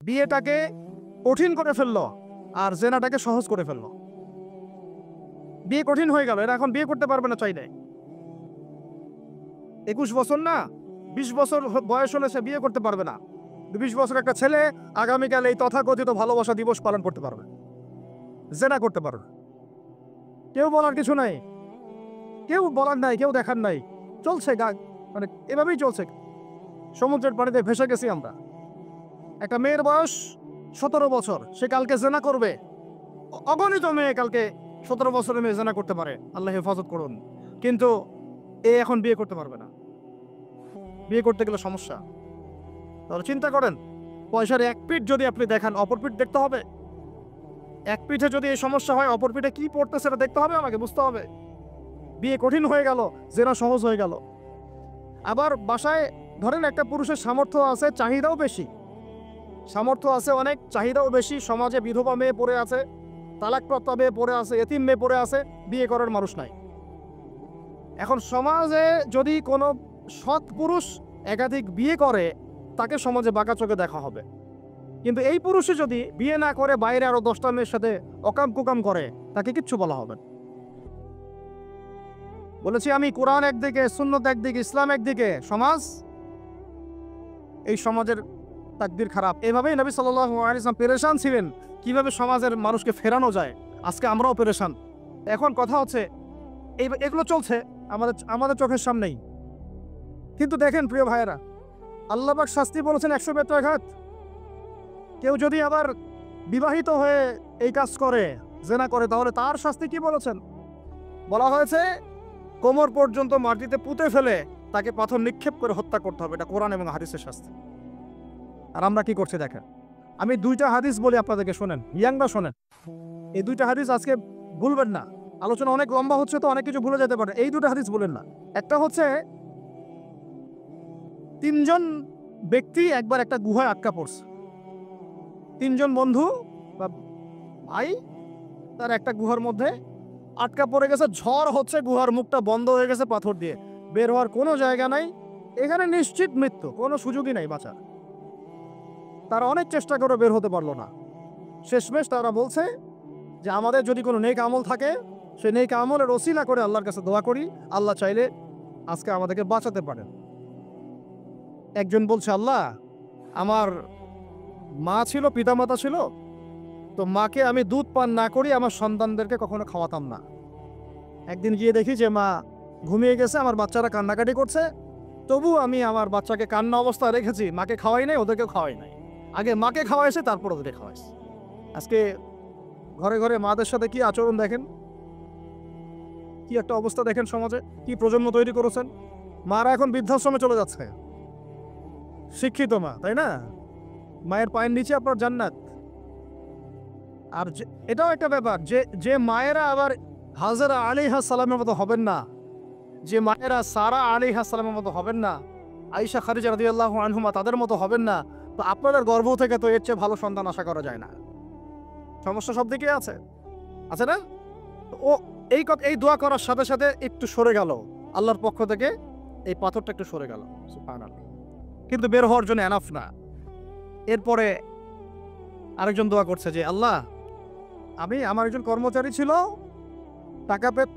বিয়েটাকে কঠিন করে ফেললো আর জেনাটাকে সহজ করে ফেললো। বিয়ে কঠিন হয়ে গেল, এরা এখন বিয়ে করতে পারবে না চাইলে। 21 বছর না, 20 বছর বয়স হলে সে বিয়ে করতে পারবে না। 20 বছর একটা ছেলে আগামীকাল এই তথাকথিত ভালোবাসা দিবস পালন করতে পারবে, জেনা করতে পারবে। কেউ বলার কিছু নাই, কেউ বলার নাই, কেউ দেখার নাই, চলছে মানে এভাবেই চলছে। সমুদ্রের পানিতে ভেসে গেছি আমরা। একটা মেয়ের বয়স 17 বছর, সে কালকে জেনা করবে। অগণিত মেয়ে কালকে 17 বছরের মেয়ে জেনা করতে পারে, আল্লাহ হেফাজত করুন। কিন্তু এ এখন বিয়ে করতে পারবে না। বিয়ে করতে গেলে সমস্যা। তাহলে চিন্তা করেন, পয়সার এক পিঠ যদি আপনি দেখান, অপর পিঠ দেখতে হবে। এক পিঠে যদি এই সমস্যা হয়, অপর পিঠে কি পড়তে সেটা দেখতে হবে, আমাকে বুঝতে হবে। বিয়ে কঠিন হয়ে গেল, জেনা সহজ হয়ে গেল। আবার বাসায় ধরেন একটা পুরুষের সামর্থ্য আছে, চাহিদাও বেশি, সামর্থ্য আছে অনেক, চাহিদাও বেশি। সমাজে বিধবা মেয়ে পড়ে আছে, তালাকপ্রাপ্ত মেয়ে পড়ে আছে, এতিম মেয়ে পড়ে আছে, বিয়ে করার মানুষ নাই। এখন সমাজে যদি কোনো সৎ পুরুষ একাধিক বিয়ে করে, তাকে সমাজে বাঁকা চোখে দেখা হবে। কিন্তু এই পুরুষে যদি বিয়ে না করে বাইরে আরো 10টা মেয়ের সাথে অকাম কুকাম করে, তাকে কিচ্ছু বলা হবে না। বলেছি আমি, কোরআন একদিকে, সুন্নত একদিকে, ইসলাম একদিকে, সমাজ, এই সমাজের তাকদীর খারাপ। এভাবেই নবী সাল্লাল্লাহু আলাইহি ওয়াসাল্লাম পেরেশান ছিলেন কিভাবে সমাজের মানুষকে ফেরানো যায়। আজকে আমরাও পেরেশান। এখন কথা হচ্ছে এগুলো চলছে আমাদের চোখের সামনেই। কিন্তু দেখেন প্রিয় ভাইয়েরা, আল্লাহ পাক শাস্তি বলেছেন 100 বেত্রাঘাত। কেউ যদি আবার বিবাহিত হয়ে এই কাজ করে, জেনা করে, তাহলে তার শাস্তি কি বলেছেন? বলা হয়েছে কোমর পর্যন্ত মাটিতে পুঁতে ফেলে তাকে পাথর নিক্ষেপ করে হত্যা করতে হবে। এটা কোরআন এবং হাদিসের শাস্তি। আর আমরা কি করছি দেখেন। আমি 2টা হাদিস বলি আপনাদেরকে, শোনেন, ইয়াংরা শোনেন। এই 2টা হাদিস আজকে ভুলবেন না। আলোচনা অনেক লম্বা হচ্ছে তো অনেক কিছু ভুলে যেতে পারে, এই 2টা হাদিস বলেন না। একটা হচ্ছে 3 জন ব্যক্তি একবার একটা গুহায় আটকা পড়ছে। 3 জন বন্ধু বা ভাই, তার একটা গুহার মধ্যে আটকা পড়ে গেছে। ঝড় হচ্ছে, গুহার মুখটা বন্ধ হয়ে গেছে পাথর দিয়ে, বের হওয়ার কোনো জায়গা নাই। এখানে নিশ্চিত মৃত্যু, কোনো সুযোগই নাই বাঁচার। তারা অনেক চেষ্টা করে বের হতে পারলো না। শেষমেশ তারা বলছে যে আমাদের যদি কোনো নেক আমল থাকে, সে নেক আমলের ওসিলা করে আল্লাহর কাছে দোয়া করি, আল্লাহ চাইলে আজকে আমাদেরকে বাঁচাতে পারেন। একজন বলছে, আল্লাহ, আমার মা ছিল, পিতামাতা ছিল, তো মাকে আমি দুধ পান না করি আমার সন্তানদেরকে কখনো খাওয়াতাম না। একদিন গিয়ে দেখি যে মা ঘুমিয়ে গেছে, আমার বাচ্চারা কান্নাকাটি করছে, তবু আমি আমার বাচ্চাকে কান্না অবস্থায় রেখেছি, মাকে খাওয়াই নাই, ওদেরকেও খাওয়াই নাই। আগে মাকে খাওয়াইছে, তারপর ওদেরকে খাওয়াইছে। আজকে ঘরে ঘরে মাদের সাথে কি আচরণ দেখেন, কি একটা অবস্থা দেখেন সমাজে, কি প্রজন্ম তৈরি করেছেন। মারা এখন বৃদ্ধাশ্রমে চলে যাচ্ছে। শিক্ষিত মা, তাই না? মায়ের পায়ের নিচে আপনার জান্নাত। আর এটাও একটা ব্যাপার যে মায়েরা আবার হাজরা আলাইহিস সালামের মতো হবেন না, যে মায়েরা সারা আলাইহিস সালামের মতো হবেন না, আয়েশা খাদিজা রাদিয়াল্লাহু আনহুমা তাদের মতো হবেন না, তো আপনাদের গর্ভ থেকে তো এর চেয়ে ভালো সন্তান আশা করা যায় না। সমস্যা সব দিকে আছে না? ও এই দোয়া করার সাথে সাথে একটু সরে গেল, আল্লাহর পক্ষ থেকে এই পাথরটা একটু সরে গেল, সুবহানাল্লাহ। কিন্তু বের হওয়ার জন্য এনাফ না। এরপরে আরেকজন দোয়া করছে যে আল্লাহ, আমার একজন কর্মচারী ছিল,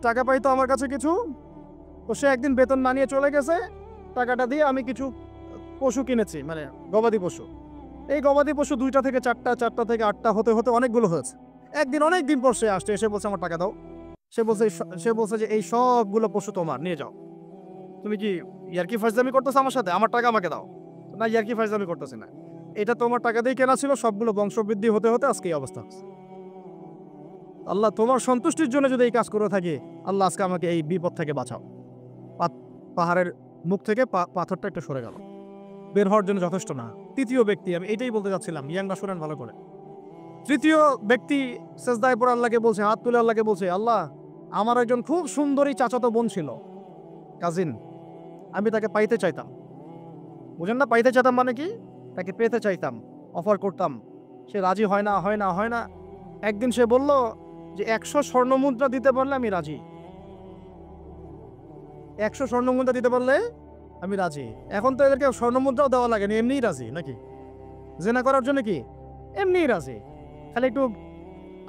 টাকা পাইতো আমার কাছে কিছু, তো সে একদিন বেতন না নিয়ে চলে গেছে। টাকাটা দিয়ে আমি কিছু পশু কিনেছি, মানে গবাদি পশু। এই গবাদি পশু 2টা থেকে 4টা, 4টা থেকে 8টা হতে হতে অনেকগুলো হয়েছে। অনেক দিন পর সে আসছে, এসে বলছে আমার টাকা দাও। সে বলছে যে এই সবগুলো পশু তোমার, নিয়ে যাও। তুমি কি ইয়ার্কি ফাজলামি করতেছো আমার সাথে? আমার টাকা আমাকে দাও। না, ইয়ার্কি ফাজলামি করতেছি না, এটা তোমার টাকা দিয়ে কেনা ছিল, সবগুলো বংশবৃদ্ধি হতে হতে আজকে এই অবস্থা হচ্ছে। আল্লাহ, তোমার সন্তুষ্টির জন্য যদি এই কাজ করে থাকি, আল্লাহ আজকে আমাকে এই বিপদ থেকে বাঁচাও। পাহাড়ের মুখ থেকে পাথরটা একটু সরে গেল, বের হওয়ার জন্য যথেষ্ট না। 3য় ব্যক্তি, আমি এটাই বলতে যাচ্ছিলাম, ইয়াংরা শুনেন ভালো করে। 3য় ব্যক্তি সেজদায় পড়ে আল্লাহকে বলছে, হাত তুলে আল্লাহকে বলছে, আল্লাহ, আমার একজন খুব সুন্দরী চাচাতো বোন ছিল, কাজিন, আমি তাকে পাইতে চাইতাম। বুঝেন না, পাইতে চাইতাম মানে কি? তাকে পেতে চাইতাম, অফার করতাম। সে রাজি হয় না। একদিন সে বলল যে 100 স্বর্ণমুদ্রা দিতে পারলে আমি রাজি। 100 স্বর্ণমুদ্রা দিতে পারলে আমি রাজি। এখন তো এদেরকে স্বর্ণমুদ্রাও দেওয়া লাগে না, এমনিই রাজি নাকি? জেনা করার জন্য কি এমনি রাজি। খালি একটু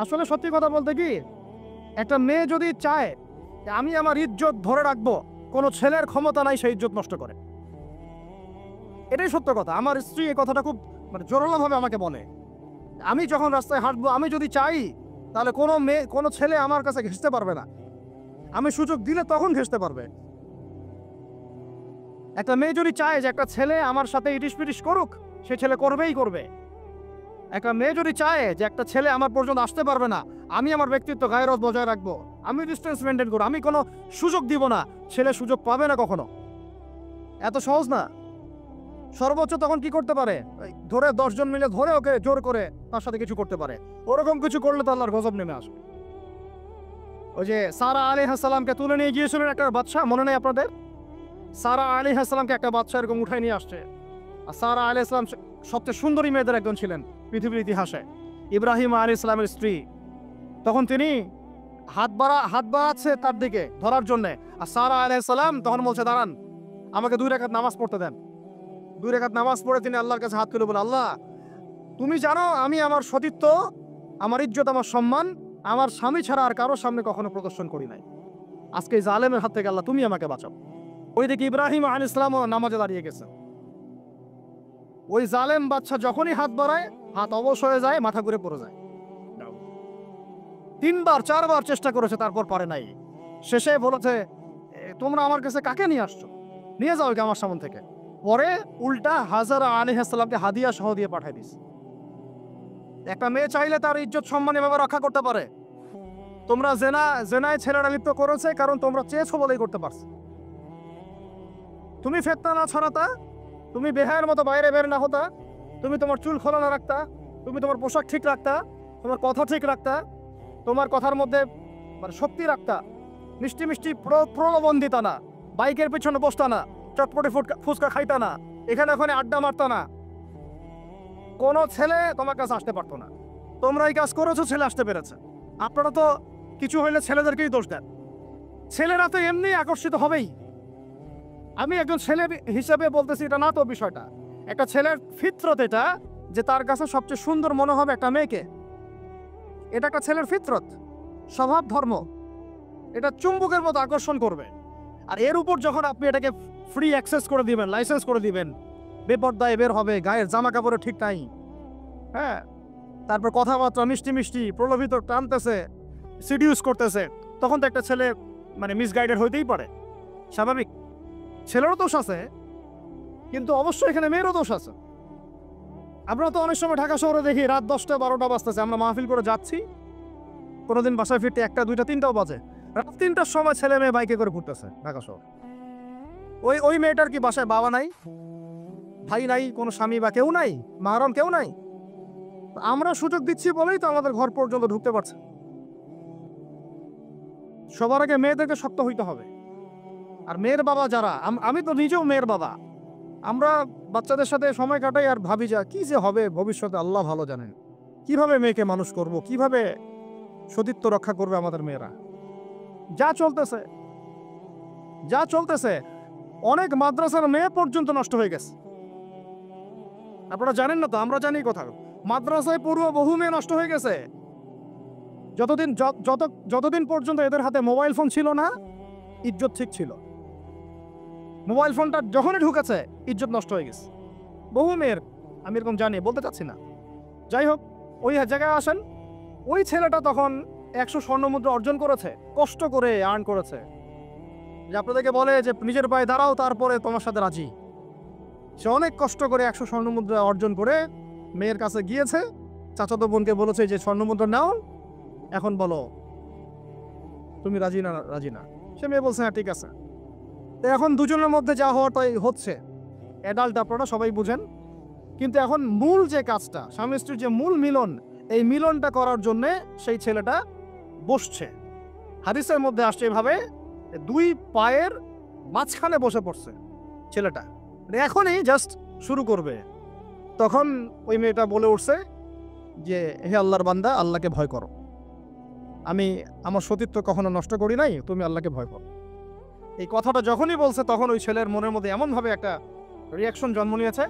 আসলে সত্যি কথা বলতে কি, একটা মেয়ে যদি চায় যে আমি আমার ইজ্জত ধরে রাখবো, কোনো ছেলের ক্ষমতা নাই সেই ইজ্জত নষ্ট করে। এটাই সত্য কথা। আমার স্ত্রী এই কথাটা খুব জোরালোভাবে আমাকে বলে। আমি যখন রাস্তায় হাঁটবো, আমি যদি চাই তাহলে কোনো ছেলে আমার কাছে ঘেঁষতে পারবে না। আমি সুযোগ দিলে তখন ঘেঁষতে পারবে। একটা মেয়ে যদি চায় যে একটা ছেলে আমার সাথে ইটিস পিটিস করুক, সে ছেলে করবেই করবে। একটা মেয়ে যদি চায় যে একটা ছেলে আমার পর্যন্ত আসতে পারবে না, আমি আমার ব্যক্তিত্ব গায়রত বজায় রাখবো, আমি ডিস্টেন্স মেনটেন করবো, আমি কোনো সুযোগ দিব না, ছেলে সুযোগ পাবে না কখনো। এত সহজ না। সর্বোচ্চ তখন কি করতে পারে, ধরে 10 জন মিলে ধরে ওকে জোর করে তার সাথে কিছু করতে পারে। ওরকম কিছু করলে তো আল্লাহর গজব নেমে আসবে। ওই যে সারা আলাইহিস সালামকে তুলে নিয়ে গিয়েছিলেন একটা বাদশা, মনে নেই আপনাদের? সারা আলাইহিস সালামকে একটা বাদশা এরকম উঠাই নিয়ে আসছে। আর সারা আলাইহিস সালাম সবচেয়ে সুন্দরী মেয়েদের একজন ছিলেন পৃথিবীর ইতিহাসে, ইব্রাহিম আলাইহিস সালামের স্ত্রী। তখন তিনি হাত বাড়াচ্ছে তার দিকে ধরার জন্য। আর সারা আলাইহিস সালাম তখন বলছে, দাঁড়ান, আমাকে 2 রাকাত নামাজ পড়তে দেন। 2 রাকাত নামাজ পড়ে তিনি আল্লাহর কাছে হাত তুলে বলে, আল্লাহ, তুমি জানো আমি আমার সতীত্ব, আমার ইজ্জত, আমার সম্মান আমার স্বামী ছাড়া আর কারোর সামনে কখনো প্রদর্শন করি নাই। আজকে এই জালেমের হাত থেকে আল্লাহ তুমি আমাকে বাঁচাও। ওইদিকে ইব্রাহিম আলাইহিস সালামও নামাজে দাঁড়িয়ে গেছে। ওই জালেম বাদশা যখনই হাত বাড়ায়, হাত অবশ হয়ে যায়, মাথা ঘুরে পড়ে যায়। 3বার 4বার চেষ্টা করেছে, তারপর পারে নাই। শেষে বলেছে, তোমরা আমার কাছে কাকে নিয়ে আসছো, নিয়ে যাও আমার সামনে থেকে। পরে উল্টা হাজারা আলাইহিস সালামকে হাদিয়া সহ দিয়ে পাঠায় দিস। একটা মেয়ে চাইলে তার ইজ্জত সম্মান এভাবে রক্ষা করতে পারে। তোমরা জেনায় ছেলেরা লিপ্ত করেছে কারণ তোমরা চেয়েছো বলেই করতে পারছো। তুমি ফেতনা না ছড়াতা, তুমি বেহায়ের মতো বাইরে বের না হতা, তুমি তোমার চুল খোলা না রাখতা, তুমি তোমার পোশাক ঠিক রাখতা, তোমার কথা ঠিক রাখতা, তোমার কথার মধ্যে শক্তি রাখতা, মিষ্টি মিষ্টি প্রলোভন দিতা না, বাইকের পিছনে বসতা না, চটপটি ফুচকা খাইতা না, এখানে ওখানে আড্ডা মারতা না, কোনো ছেলে তোমার কাছে আসতে পারতো না। তোমরা এই কাজ করেছো, ছেলে আসতে পেরেছে। আপনারা তো কিছু হইলে ছেলেদেরকেই দোষ দেন। ছেলেরা তো এমনি আকর্ষিত হবেই। আমি একজন ছেলে হিসেবে বলতেছি, এটা না তো বিষয়টা। একটা ছেলের ফিতরত এটা যে তার কাছে সবচেয়ে সুন্দর মনে হবে একটা মেয়েকে। এটা একটা ছেলের ফিতরত, স্বভাব, ধর্ম। এটা চুম্বকের মতো আকর্ষণ করবে। আর এর উপর যখন আপনি এটাকে ফ্রি অ্যাক্সেস করে দিবেন, লাইসেন্স করে দিবেন, বেপরদায় বের হবে, গায়ের জামা কাপড়ে ঠিক নাই, হ্যাঁ, তারপর কথাবার্তা মিষ্টি মিষ্টি প্রলোভিত টানতেছে, সিডিউস করতেছে, তখন তো একটা ছেলে মিসগাইডেড হইতেই পারে, স্বাভাবিক। ছেলেরও দোষ আছে, কিন্তু অবশ্যই এখানে মেয়েরও দোষ আছে। আমরা তো অনেক সময় ঢাকা শহরে দেখি রাত 10টা 12টা বাজতেছে, আমরা মাহফিল করে যাচ্ছি, কোনোদিন বাসায় ফিরতে 1টা 2টা 3টাও বাজে। রাত 3টার সময় ছেলে মেয়ে বাইকে করে ঘুরতেছে ঢাকা শহর। ওই মেয়েটার কি বাসায় বাবা নাই, ভাই নাই, কোনো স্বামী বা কেউ নাই, মাহরম কেউ নাই? আমরা সুযোগ দিচ্ছি বলেই তো আমাদের ঘর পর্যন্ত ঢুকতে পারছে। সবার আগে মেয়েদেরকে শক্ত হইতে হবে। আর মেয়ের বাবা যারা, আমি তো নিজেও মেয়ের বাবা, আমরা বাচ্চাদের সাথে সময় কাটাই আর ভাবি যা কি যে হবে ভবিষ্যতে আল্লাহ ভালো জানেন। কিভাবে মেয়েকে মানুষ করব, কিভাবে সতীত্ব রক্ষা করবে আমাদের মেয়েরা। যা চলতেছে অনেক মাদ্রাসার মেয়ে পর্যন্ত নষ্ট হয়ে গেছে। আপনারা জানেন না তো, আমরা জানি কোথাও মাদ্রাসায় পড়ুয়া বহু মেয়ে নষ্ট হয়ে গেছে। যতদিন পর্যন্ত এদের হাতে মোবাইল ফোন ছিল না, ইজ্জত ঠিক ছিল। মোবাইল ফোনটা যখনই ঢুকেছে, ইজ্জত নষ্ট হয়ে গেছে বহু মেয়ের। আমি এরকম জানি, বলতে চাচ্ছি না। যাই হোক, ওই জায়গায় আসেন, ওই ছেলেটা তখন 100 স্বর্ণমুদ্রা অর্জন করেছে, কষ্ট করে আর্ন করেছে। যে আপনাদেরকে বলে যে নিজের পায়ে দাঁড়াও, তারপরে তোমার সাথে রাজি। সে অনেক কষ্ট করে 100 স্বর্ণমুদ্রা অর্জন করে মেয়ের কাছে গিয়েছে, চাচাতো বোনকে বলেছে যে স্বর্ণমুদ্রা নাও, এখন বলো তুমি রাজি না। সে মেয়ে বলছে হ্যাঁ ঠিক আছে। তো এখন দুজনের মধ্যে যা হওয়ার তাই হচ্ছে, অ্যাডাল্ট আপনারা সবাই বুঝেন। কিন্তু এখন মূল যে কাজটা, স্বামী স্ত্রীর যে মূল মিলন, এই মিলনটা করার জন্য সেই ছেলেটা বসছে। হাদিসের মধ্যে আসছে এভাবে, 2 পায়ের মাঝখানে বসে পড়ছে ছেলেটা, এখনই জাস্ট শুরু করবে। তখন ওই মেয়েটা বলে উঠছে যে হে আল্লাহর বান্দা, আল্লাহকে ভয় করো, আমি আমার সতীত্ব কখনো নষ্ট করি নাই, তুমি আল্লাহকে ভয় করো। এই কথাটা যখনই বলছে, তখন ওই ছেলের মনের মধ্যে এমনভাবে একটা রিয়াকশন জন্ম নিয়েছে,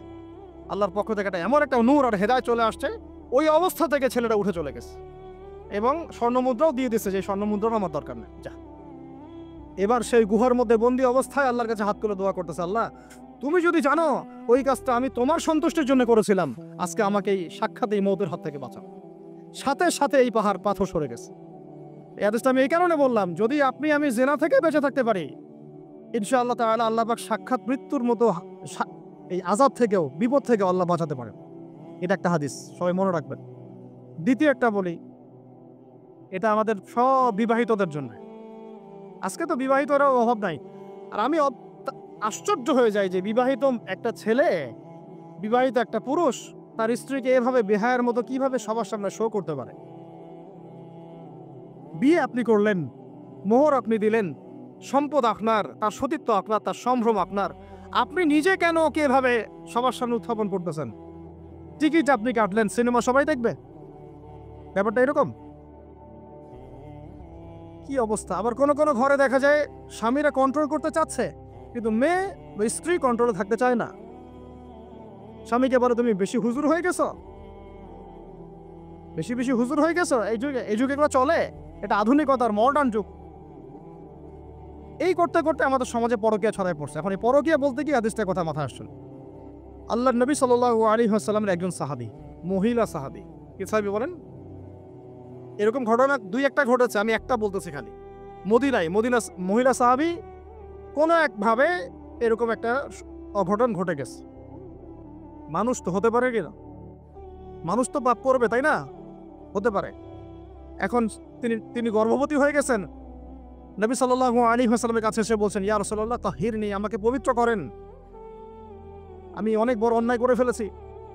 আল্লাহর পক্ষ থেকে এমন একটা নূর আর হেদায়েত চলে আসছে, ওই অবস্থা থেকে ছেলেটা উঠে চলে গেছে এবং স্বর্ণমুদ্রাও দিয়ে দিচ্ছে, যে স্বর্ণমুদ্রাও আমার দরকার নেই, যা। এবার সেই গুহার মধ্যে বন্দি অবস্থায় আল্লাহর কাছে হাত তুলে দোয়া করতেছে, আল্লাহ তুমি যদি জানো ওই কাজটা আমি তোমার সন্তুষ্টির জন্য করেছিলাম, আজকে আমাকে এই সাক্ষাৎ এই মৌতের হাত থেকে বাঁচাও। সাথে সাথে এই পাথর সরে গেছে। এই হাদিসটা আমি এই কারণে বললাম, যদি আমি জেনা থেকে বেঁচে থাকতে পারি, ইনশাআল্লাহ তাআলা আল্লাহ পাক সাক্ষাৎ মৃত্যুর মতো এই আযাব থেকেও, বিপদ থেকেও আল্লাহ বাঁচাতে পারেন। এটা একটা হাদিস, সবাই মনে রাখবেন। দ্বিতীয় একটা বলি, এটা আমাদের সব বিবাহিতদের জন্য। আজকে তো বিবাহিতরাও অভাব নাই। আর আমি আশ্চর্য হয়ে যাই যে বিবাহিত একটা ছেলে, বিবাহিত একটা পুরুষ তার স্ত্রীকে এভাবে বেহায়ার মতো কিভাবে সবার সামনে শো করতে পারে। বিয়ে আপনি করলেন, মোহর আপনি দিলেন, সম্পদ আপনার, তার সতীত্ব আপনার, তার সম্ভ্রম আপনার, আপনি নিজে কেন ওকে এভাবে সবার সামনে উত্থাপন করতেছেন? টিকিট আপনি কাটলেন, সিনেমা সবাই দেখবে, ব্যাপারটা এরকম। কি অবস্থা! আবার কোন কোন ঘরে দেখা যায় স্বামীরা কন্ট্রোল করতে চাচ্ছে, কিন্তু মেয়ে বা স্ত্রী কন্ট্রোলে থাকতে চায় না। স্বামীকে বলে তুমি বেশি হুজুর হয়ে গেছো, বেশি বেশি হুজুর হয়ে গেছো। এই যুগে এগুলো চলে, এটা আধুনিকতার মডার্ন যুগ। এই করতে করতে আমাদের সমাজে পরকীয়া ছড়ায় পড়ছে। এখন এই পরকীয়া বলতে কি হাদিসটার কথা মাথায় আসছে। আল্লাহর নবী সাল্লাল্লাহু আলাইহি ওয়াসাল্লামের একজন সাহাবী, মহিলা সাহাবী, কি সাহাবী বলেন? এরকম ঘটনা দুই একটা ঘটেছে, আমি একটা বলতেছি খালি। মদিনা মহিলা সাহাবী কোনো একভাবে এরকম একটা অঘটন ঘটে গেছে। মানুষ তো হতে পারে কিনা, মানুষ তো পাপ করবে, তাই না? হতে পারে। এখন তিনি গর্ভবতী হয়ে গেছেন। নবী সাল্লাল্লাহু আলাইহি ওয়াসাল্লামের কাছে এসে বলছেন, ইয়া রাসূলুল্লাহ তাহিরনি, আমাকে পবিত্র করেন, আমি অনেক বড় অন্যায় করে ফেলেছি।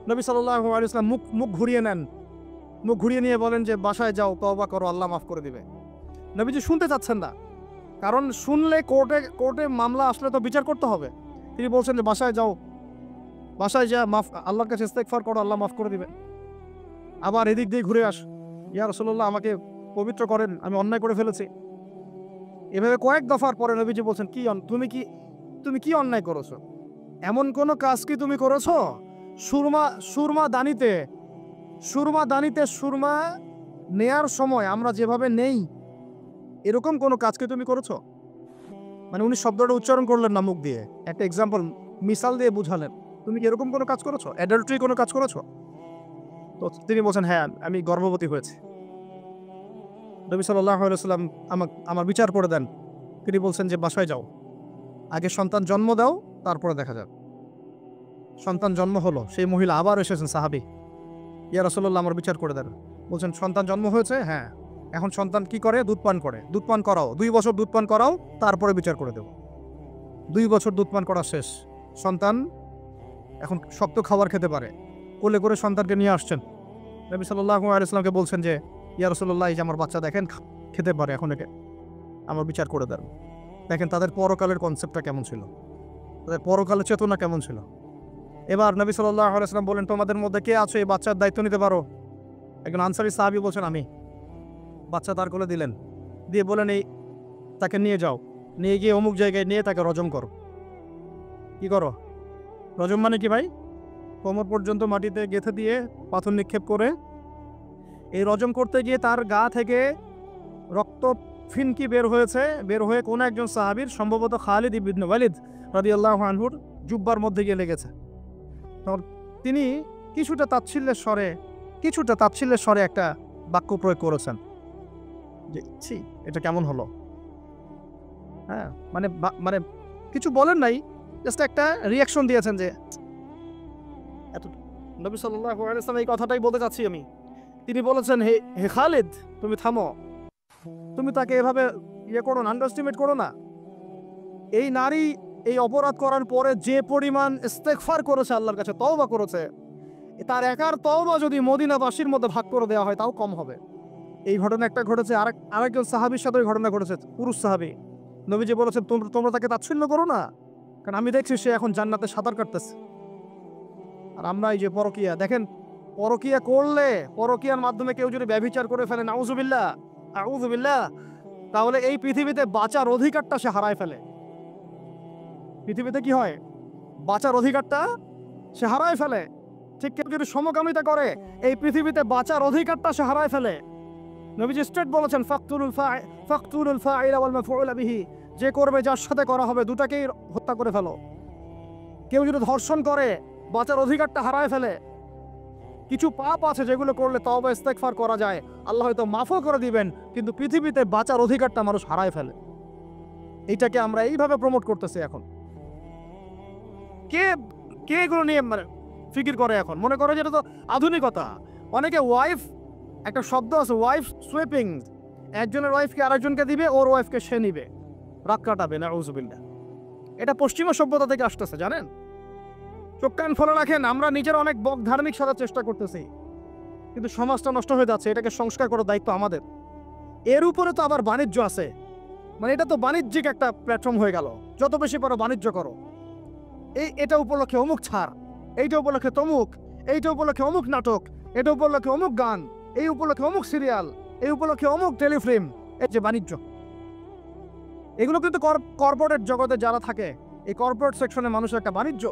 নবী সাল্লাল্লাহু আলাইহি ওয়াসাল্লাম মুখ ঘুরিয়ে নেন, মুখ ঘুরিয়ে নিয়ে বলেন যে বাসায় যাও, তওবা করো, আল্লাহ মাফ করে দিবে। নবীজি শুনতে চাচ্ছেন না, কারণ শুনলে কোর্টে মামলা আসলে তো বিচার করতে হবে। তিনি বলছেন যে বাসায় যাও, বাসায় যা আল্লাহর কাছে ইস্তেগফার করো, আল্লাহ মাফ করে দিবেন। আবার এদিক দিয়ে ঘুরে আস, ইয়া রাসূলুল্লাহ আমাকে পবিত্র করেন, আমি অন্যায় করে ফেলেছি। এভাবে কয়েক দফার পরে নবীজি বলছেন, তুমি কি অন্যায় করেছো? এমন কোন কাজ কি তুমি করেছো? সুরমা দানিতে সুরমা নেয়ার সময় আমরা যেভাবে নেই, এরকম কোনো কাজ কি তুমি করেছো? মানে উনি শব্দটা উচ্চারণ করলেন না মুখ দিয়ে, একটা এক্সাম্পল, মিসাল দিয়ে বুঝালেন, তুমি কি এরকম কোনো কাজ করেছো? অ্যাডাল্টারি কোনো কাজ করেছো? তো তিনি বলছেন, হ্যাঁ আমি গর্ভবতী হয়েছি। নবী সাল্লাল্লাহু আলাইহি ওয়াসাল্লাম আমার বিচার করে দেন। তিনি বলছেন যে বাসায় যাও, আগে সন্তান জন্ম দাও, তারপরে দেখা যাবে। সন্তান জন্ম হলো, সেই মহিলা আবার এসেছেন, সাহাবী, ইয়া রাসূলুল্লাহ আমার বিচার করে দেন। বলছেন সন্তান জন্ম হয়েছে, হ্যাঁ, এখন সন্তান কি করে? দুধ পান করে, দুধ পান করাও, 2 বছর দুধ পান করাও, তারপরে বিচার করে দেব। 2 বছর দুধ পান করা শেষ, সন্তান এখন শক্ত খাবার খেতে পারে, কোলে করে সন্তানকে নিয়ে আসছেন। নবী সাল্লাল্লাহু আলাইহি ওয়াসাল্লামকে বলছেন যে ইয়া রাসূলুল্লাহ, এই যে আমার বাচ্চা দেখেন খেতে পারে, এখন একে আমার বিচার করে দেন। দেখেন তাদের পরকালের কনসেপ্টটা কেমন ছিল, তাদের পরকালের চেতনা কেমন ছিল। এবার নবী সাল্লাল্লাহু আলাইহি ওয়াসাল্লাম বলেন, তোমাদের মধ্যে কে আছে এই বাচ্চার দায়িত্ব নিতে পারো? একজন আনসারী সাহাবী বলছেন, আমি। বাচ্চা তার কোলে দিলেন, দিয়ে বলেন, এই তাকে নিয়ে যাও, নিয়ে গিয়ে অমুক জায়গায় নিয়ে তাকে রজম করো। কি করো? রজম মানে কি ভাই? কোমর পর্যন্ত মাটিতে গেঁথে দিয়ে পাথর নিক্ষেপ করে, এই রজম করতে গিয়ে তার গা থেকে রক্ত ফিনকি বের হয়ে কোন একজন সাহাবীর, সম্ভবত খালিদ ইবনে ওয়ালিদ রাদিয়াল্লাহু আনহুর জুব্বার মধ্যে গিয়ে লেগেছে। তখন তিনি কিছুটা তাচ্ছিল্যের স্বরে একটা বাক্য প্রয়োগ করেছেন যে ছি, এটা কেমন হলো? হ্যাঁ, মানে কিছু বলেন নাই, জাস্ট একটা রিয়াকশন দিয়েছেন যে এত। নবী সাল্লাল্লাহু আলাইহি ওয়াসাল্লাম এই কথাটাই বলতে চাচ্ছি আমি। তিনি বলেছেন, হে খালিদ, তুমি থামো, তুমি তাকে এভাবে করো না, আন্ডারএস্টিমেট করো না। এই নারী এই অপরাধ করার পরে যে পরিমাণ ইস্তেগফার করেছে, আল্লাহর কাছে তওবা করেছে, তার একার তওবা যদি মদিনাবাসীর মধ্যে ভাগ করে দেওয়া হয় তাও কম হবে। এই ঘটনা একটা ঘটেছে, আরেকজন সাহাবীর সাথে ওই ঘটনা ঘটেছে, পুরুষ সাহাবী। নবীজি বলেছেন, তোমরা তাকে তাচ্ছিল্য করো না, কারণ আমি দেখছি সে এখন জান্নাতে সাঁতার কাটতেছে। আর আমরা এই যে পরকীয়া, দেখেন পরকীয়া করলে, পরকীয়ার মাধ্যমে কেউ যদি ব্যভিচার করে ফেলে, নাউযুবিল্লাহ, তাহলে এই পৃথিবীতে বাঁচার অধিকারটা সে হারায় ফেলে। পৃথিবীতে কি হয়? বাঁচার অধিকারটা সে হারায় ফেলে। ঠিক কেউ যদি সমকামিতা করে এই পৃথিবীতে বাঁচার অধিকারটা সে হারায় ফেলে। নবীজি স্ট্রেট বলেছেন ফাকতুলুল ফাইলা ওয়াল মাফউলা বিহি, যে করবে যার সাথে করা হবে দুটাকেই হত্যা করে ফেলো। কেউ যদি ধর্ষণ করে বাঁচার অধিকারটা হারায় ফেলে। কিছু পাপ আছে যেগুলো করলে তওবা ইস্তেগফার করা যায়, আল্লাহ হয়তো মাফও করে দিবেন, কিন্তু পৃথিবীতে বাঁচার অধিকারটা মানুষ হারায় ফেলে। এইটাকে আমরা এইভাবে প্রমোট করতেছি এখন। কে কে এগুলো নিয়ে ফিকির করে এখন? মনে করে যেটা তো আধুনিকতা। অনেকে ওয়াইফ, একটা শব্দ আছে ওয়াইফ সুইপিং, একজনের ওয়াইফকে আরেকজনকে দিবে, ওর ওয়াইফকে সে নিবে, রাগ কাটাবে। নাউযুবিল্লাহ। এটা পশ্চিমা সভ্যতা থেকে আসতেছে, জানেন? চোখ কান ফলে রাখেন, আমরা নিজের অনেক বক ধার্মিক সাজার চেষ্টা করতেছি, কিন্তু সমাজটা নষ্ট হয়ে যাচ্ছে। এটাকে সংস্কার করার দায়িত্ব আমাদের। এর উপরে তো আবার বাণিজ্য আছে, মানে এটা তো বাণিজ্যিক একটা প্ল্যাটফর্ম হয়ে গেল। যত বেশি পারো বাণিজ্য করো। এটা উপলক্ষে অমুক ছাড়, এইটা উপলক্ষে তমুক, এইটা উপলক্ষে অমুক নাটক, এটা উপলক্ষে অমুক গান, এই উপলক্ষে অমুক সিরিয়াল, এই উপলক্ষে অমুক টেলিফিল্ম। এই যে বাণিজ্য, এগুলো কিন্তু কর্পোরেট জগতে যারা থাকে, এই কর্পোরেট সেকশনে মানুষের একটা বাণিজ্য,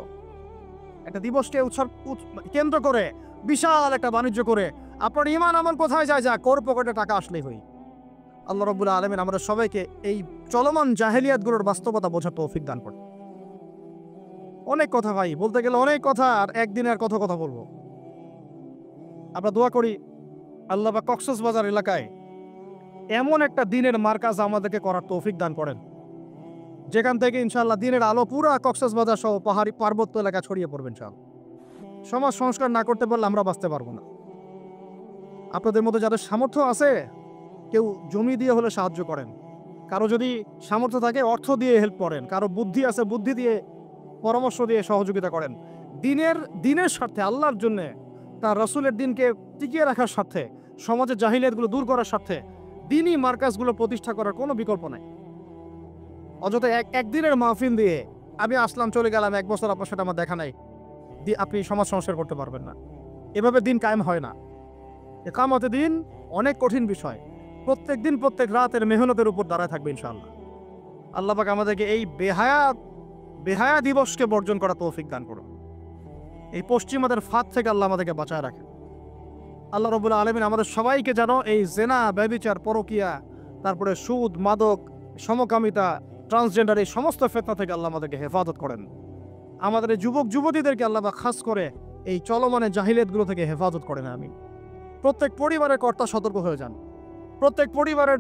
একটা দিবসকে কেন্দ্র করে বিশাল একটা বাণিজ্য করে আপনার ঈমান আমল কোথায় যায়? যা কোর পকেটে টাকা আসলেই হই। আল্লাহ রাব্বুল আলামিন আমাদের সবাইকে এই চলমান জাহেলিয়াতগুলোর বাস্তবতা বোঝার তৌফিক দান করুন। অনেক কথা ভাই, বলতে গেলে অনেক কথা, আর একদিনে আর কত কথা বলবো। আমরা দোয়া করি আল্লাহ বা কক্সবাজার এলাকায় এমন একটা দিনের মার্কাজ আমাদেরকে করার তৌফিক দান করেন, যেখান থেকে ইনশাআল্লাহ দিনের আলো পুরা কক্সবাজার সহ পাহাড়ি পার্বত্য এলাকা ছড়িয়ে পড়বে ইনশাআল্লাহ। সমাজ সংস্কার না করতে পারলে আমরা বাঁচতে পারবো না। আপনাদের মধ্যে যাদের সামর্থ্য আছে, কেউ জমি দিয়ে হলে সাহায্য করেন, কারো যদি সামর্থ্য থাকে অর্থ দিয়ে হেল্প করেন, কারো বুদ্ধি আছে বুদ্ধি দিয়ে পরামর্শ দিয়ে সহযোগিতা করেন। দিনের স্বার্থে, আল্লাহর জন্য, তার রাসূলের দিনকে টিকিয়ে রাখার স্বার্থে, সমাজের জাহিলিয়াতগুলো দূর করার স্বার্থে দিনই মার্কাজগুলো প্রতিষ্ঠা করার কোনো বিকল্প নাই। অযথা একদিনের মাহফিল দিয়ে আমি আসলাম চলে গেলাম, 1 বছর আপনার সাথে আমার দেখা নাই, আপনি সমাজ সংস্কার করতে পারবেন না। এভাবে দিন কায়েম হয় না। ইকামতে দিন অনেক কঠিন বিষয়। প্রত্যেক দিন প্রত্যেক রাতের মেহনতের উপর দাঁড়ায় থাকবে ইনশাআল্লাহ। আল্লাহ পাক আমাদেরকে এই বেহায়া দিবসকে বর্জন করা তৌফিক দান করুন। এই পশ্চিমাদের ফাঁদ থেকে আল্লাহ আমাদেরকে বাঁচায় রাখেন। আল্লাহ রাব্বুল আলামিন আমাদের সবাইকে যেন এই জেনা, ব্যভিচার, পরকিয়া, তারপরে সুদ, মাদক, সমকামিতা, ট্রান্সজেন্ডার, এই সমস্ত ফিতনা থেকে আল্লাহ আমাদেরকে হেফাজত করেন। আমাদের এই যুবক যুবতীদেরকে আল্লাহ পাক খাস করে এই চলমানের জাহিলিয়াতগুলো থেকে হেফাজত করেন। আমি প্রত্যেক পরিবারের কর্তা সতর্ক হয়ে যান। প্রত্যেক পরিবারের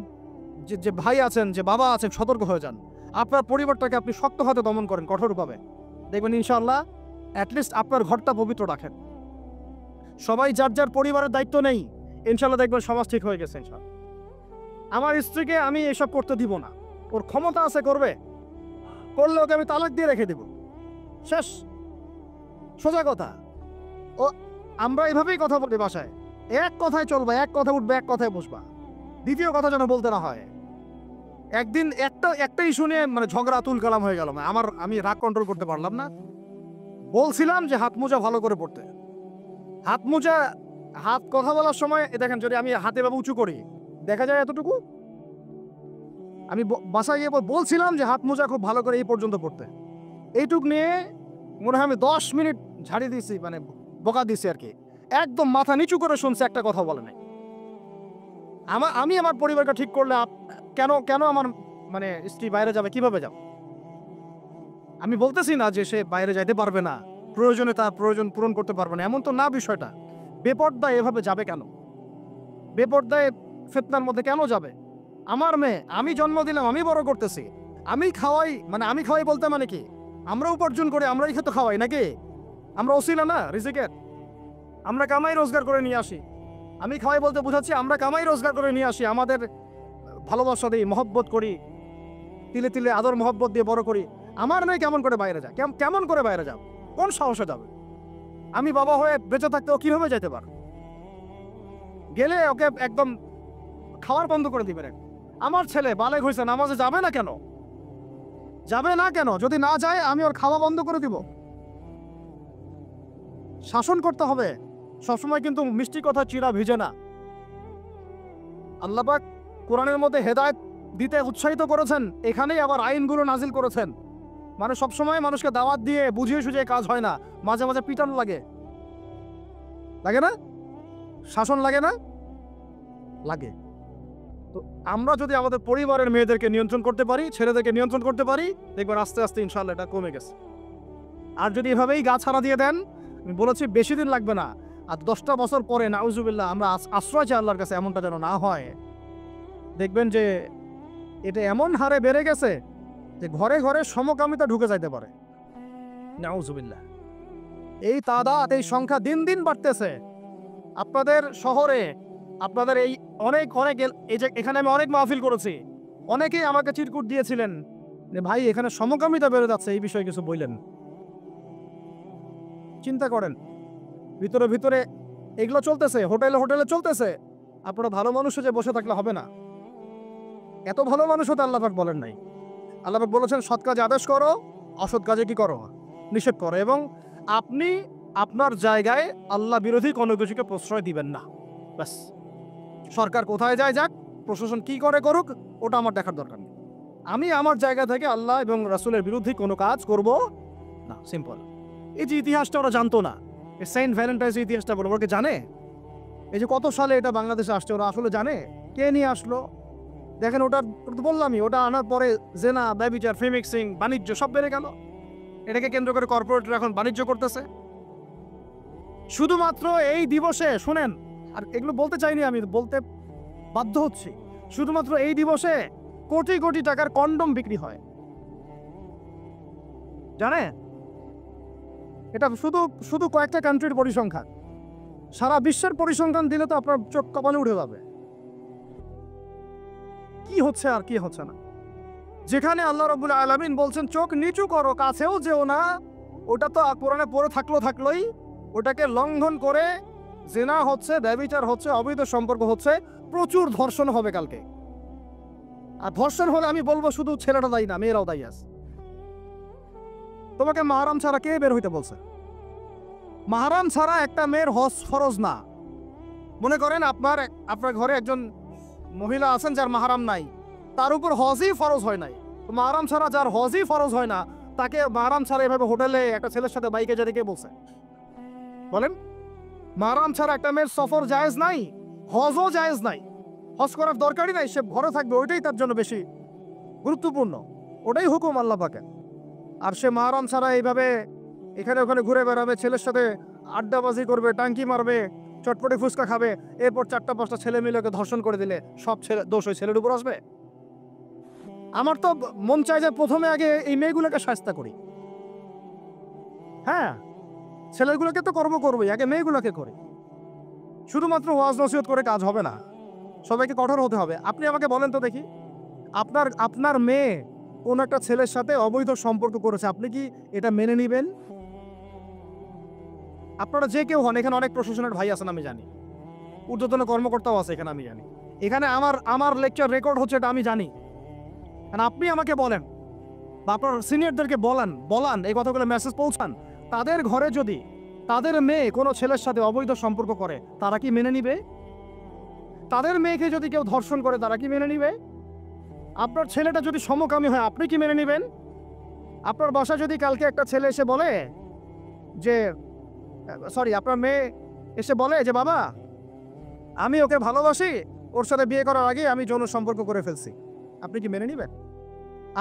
যে ভাই আছেন, যে বাবা আছেন, সতর্ক হয়ে যান। আপনার পরিবারটাকে আপনি শক্ত হাতে দমন করেন, কঠোরভাবে, দেখবেন ইনশাআল্লাহ অ্যাটলিস্ট আপনার ঘরটা পবিত্র রাখেন। সবাই যার যার পরিবারের দায়িত্ব নেই, ইনশাআল্লাহ দেখবেন সমাজ ঠিক হয়ে গেছে ইনশাআল্লাহ। আমার স্ত্রীকে আমি এসব করতে দিব না, ওর ক্ষমতা আছে করবে, করলে ওকে আমি তালাক দিয়ে রেখে দিব, শেষ, সোজা কথা। ও আমরা এইভাবেই কথা বলি বাসায়, এক কথায় চলবা, এক কথা উঠবে, এক কথায় বসবা, দ্বিতীয় কথা যেন বলতে না হয়। একদিন একটা ইস্যু নিয়ে ঝগড়া তুল কালাম হয়ে গেল, আমি রাগ কন্ট্রোল করতে পারলাম না। বলছিলাম যে হাত মোজা ভালো করে পড়তে, হাত কথা বলার সময় দেখেন, যদি আমি হাতে ভাবে উঁচু করি দেখা যায় এতটুকু। আমি বাসায় গিয়ে বলছিলাম যে হাত মোজা খুব ভালো করে এই পর্যন্ত পড়তে, এইটুক নিয়ে মনে হয় আমি 10 মিনিট ঝাড়ি দিয়েছি, বকা দিয়েছি আর কি। একদম মাথা নিচু করে শুনছে, একটা কথা বলে নাই। আমি আমার পরিবারকে ঠিক করলে কেন আমার স্ত্রী বাইরে যাবে, কিভাবে যাবে? আমি বলতেছি না যে সে বাইরে যাইতে পারবে না, প্রয়োজনে তার প্রয়োজন পূরণ করতে পারবে না, এমন তো না বিষয়টা। বেপর্দায় এভাবে যাবে কেন? বেপর্দায় ফিতনার মধ্যে কেন যাবে? আমার মেয়ে, আমি জন্ম দিলাম, আমি বড় করতেছি, আমি খাওয়াই, আমি খাওয়াই বলতে কি আমরা উপার্জন করে আমরাই খেতে খাওয়াই নাকি? আমরা ওসিলা না রিজিকের, আমরা কামাই রোজগার করে নিয়ে আসি। আমি খাওয়াই বলতে বুঝাচ্ছি আমরা কামাই রোজগার করে নিয়ে আসি, আমাদের ভালোবাসা দিই, মহব্বত করি, তিলে তিলে আদর মহব্বত দিয়ে বড় করি। আমার মেয়ে কেমন করে বাইরে যায়? কেমন করে বাইরে যাবে? কোন সাহসে যাবে? আমি বাবা হয়ে বেঁচে থাকতে ও কিভাবে যেতে পারে? গেলে ওকে একদম খাওয়ার বন্ধ করে দিবেন। আমার ছেলে বালেগ হয়েছে, নামাজে যাবে না কেন? যাবে না কেন? যদি না যায় আমি ওর খাওয়া বন্ধ করে দিব। শাসন করতে হবে সবসময়, কিন্তু মিষ্টি কথা চিরা ভিজে না। আল্লাহ পাক কোরআনের মধ্যে হেদায়েত দিতে উৎসাহিত করেছেন, এখানেই আবার আইনগুলো নাজিল করেছেন। সবসময় মানুষকে দাওয়াত দিয়ে বুঝিয়ে সুঝিয়ে কাজ হয় না, মাঝে মাঝে পিটানো লাগে। লাগে না? শাসন লাগে না? লাগে। তো আমরা যদি আমাদের পরিবারের মেয়েদেরকে নিয়ন্ত্রণ করতে পারি, ছেলেদেরকে নিয়ন্ত্রণ করতে পারি, দেখবেন আস্তে আস্তে ইনশাআল্লাহ এটা কমে গেছে। আর যদি এভাবেই গা ছাড়া দিয়ে দেন, আমি বলেছি বেশি দিন লাগবে না, আর 10টা বছর পরে নাউজুবিল্লাহ আমরা আশ্রয় চাই আল্লাহর কাছে, এমনটা যেন না হয়। দেখবেন যে এটা এমন হারে বেড়ে গেছে যে ঘরে ঘরে সমকামিতা ঢুকে যাইতে পারে। নাউজুবিল্লাহ। এই তাদাদ, এই সংখ্যা দিন দিন বাড়তেছে। আপনাদের শহরে, আপনাদের এই অনেক অনেক এই যে এখানে আমি অনেক মাহফিল করেছি, অনেকেই আমাকে চিরকুট দিয়েছিলেন যে ভাই এখানে সমকামিতা বেড়ে যাচ্ছে, এই বিষয়ে কিছু বললেন। চিন্তা করেন, ভিতরে ভিতরে এগুলো চলতেছে, হোটেলে হোটেলে চলতেছে। আপনারা ভালো মানুষ যে বসে থাকলে হবে না। এত ভালো মানুষ হতে আল্লাহ পাক বলেন নাই। আল্লাহ পাক বলেছেন সৎ কাজে আদেশ করো, অসৎ কাজে কি করো? নিষেধ করো। এবং আপনি আপনার জায়গায় আল্লাহ বিরোধী কোনো কিছুকে প্রশ্রয় দিবেন না। ব্যাস, সরকার কোথায় যায় যাক, প্রশাসন কি করে করুক, ওটা আমার দেখার দরকার নেই। আমি আমার জায়গা থেকে আল্লাহ এবং রাসূলের বিরুদ্ধে কোনো কাজ করব না। সিম্পল। এই যে ইতিহাসটা ওরা জানতো না, এই সেন্ট ভ্যালেন্টাইন্স ইতিহাসটা বলে, ওরা কি জানে? এই যে কত সালে এটা বাংলাদেশে আসছে, ওরা আসলে জানে? কে নিয়ে আসলো? দেখেন, ওটা তো বললামই, ওটা আনার পরে জেনা, ব্যভিচার, ফিমিক্সিং, বাণিজ্য সব বেড়ে গেল। এটাকে কেন্দ্র করে কর্পোরেটরা এখন বাণিজ্য করতেছে। শুধুমাত্র এই দিবসে, শুনেন, আর এগুলো বলতে চাইনি, আমি বলতে বাধ্য হচ্ছি, শুধুমাত্র এই দিবসে কোটি কোটি টাকার কন্ডম বিক্রি হয়, জানে? এটা শুধু শুধু কয়েকটা কান্ট্রির পরিসংখ্যান। সারা বিশ্বের পরিসংখ্যান দিলে তো আপনার চোখ কপালে উঠে যাবে। কি হচ্ছে আর কি হচ্ছে না। যেখানে আল্লাহ রাব্বুল আলামিন বলছেন চোখ নিচু করো, কাছেও যেও না, ওটা তো কোরআনে পড়ে থাকলোই, ওটাকে লঙ্ঘন করে জিনা হচ্ছে, ব্যভিচার হচ্ছে, অবৈধ সম্পর্ক হচ্ছে, প্রচুর ধর্ষণ হবে কালকে। আর ধর্ষণ হলে আমি বলবো শুধু ছেলেটা দায়ী না, মেয়েরাও দায়ী আছে। তোমাকে মাহরাম ছাড়া কে বের হইতে বলছে? মাহরাম ছাড়া একটা মেয়ের হজ ফরজ না। মনে করেন আপনার ঘরে একজন মহিলা আছেন যার মাহরাম নাই, তার উপর হজই ফরজ হয় নাই। মাহরাম ছাড়া যার হজই ফরজ হয় না, তাকে মাহরাম ছাড়া এভাবে হোটেলে একটা ছেলের সাথে বাইকে যেতে কে বলছে? বলেন, মাহরাম ছাড়া একটা মেয়ের সফর জায়েজ নাই, হজও জায়েজ নাই, হজ করার দরকারই নাই, সে ঘরে থাকবে, ওইটাই তার জন্য বেশি গুরুত্বপূর্ণ, ওটাই হুকুম আল্লাহ পাকের। আর সে মাহরাম ছাড়া এইভাবে এখানে ওখানে ঘুরে বেড়াবে, ছেলের সাথে আড্ডাবাজি করবে, টাঙ্কি মারবে, চটপটি ফুচকা খাবে, এরপর 4টা-5টা ছেলে মিলে ওকে ধর্ষণ করে দিলে সব ছেলে দোষ ওই ছেলের উপর আসবে? আমার তো মন চায় যে প্রথমে আগে এই মেয়েগুলোকে শাস্তি করি। হ্যাঁ, ছেলেগুলোকে তো করবোই, আগে মেয়েগুলোকে করি। শুধুমাত্র ওয়াজ নসিহত করে কাজ হবে না, সবাইকে কঠোর হতে হবে। আপনি আমাকে বলেন তো দেখি, আপনার মেয়ে কোন একটা ছেলের সাথে অবৈধ সম্পর্ক করেছে, আপনি কি এটা মেনে নিবেন? আপনারা যে কেউ হন, এখানে অনেক প্রশাসনের ভাই আছেন আমি জানি, ঊর্ধ্বতন কর্মকর্তাও আছে এখানে আমি জানি, এখানে আমার লেকচার রেকর্ড হচ্ছে এটা আমি জানি। আপনি আমাকে বলেন বা আপনার সিনিয়রদেরকে বলান এই কথাগুলো মেসেজ পৌঁছান, তাদের ঘরে যদি তাদের মেয়ে কোনো ছেলের সাথে অবৈধ সম্পর্ক করে, তারা কি মেনে নিবে? তাদের মেয়েকে যদি কেউ ধর্ষণ করে, তারা কি মেনে নিবে? আপনার ছেলেটা যদি সমকামী হয়, আপনি কি মেনে নিবেন? আপনার বাসায় যদি কালকে একটা ছেলে এসে বলে যে আপনার মেয়ে এসে বলে যে বাবা আমি ওকে ভালোবাসি, ওর সাথে বিয়ে করার আগে আমি যৌন সম্পর্ক করে ফেলছি, আপনি কি মেনে নিবেন?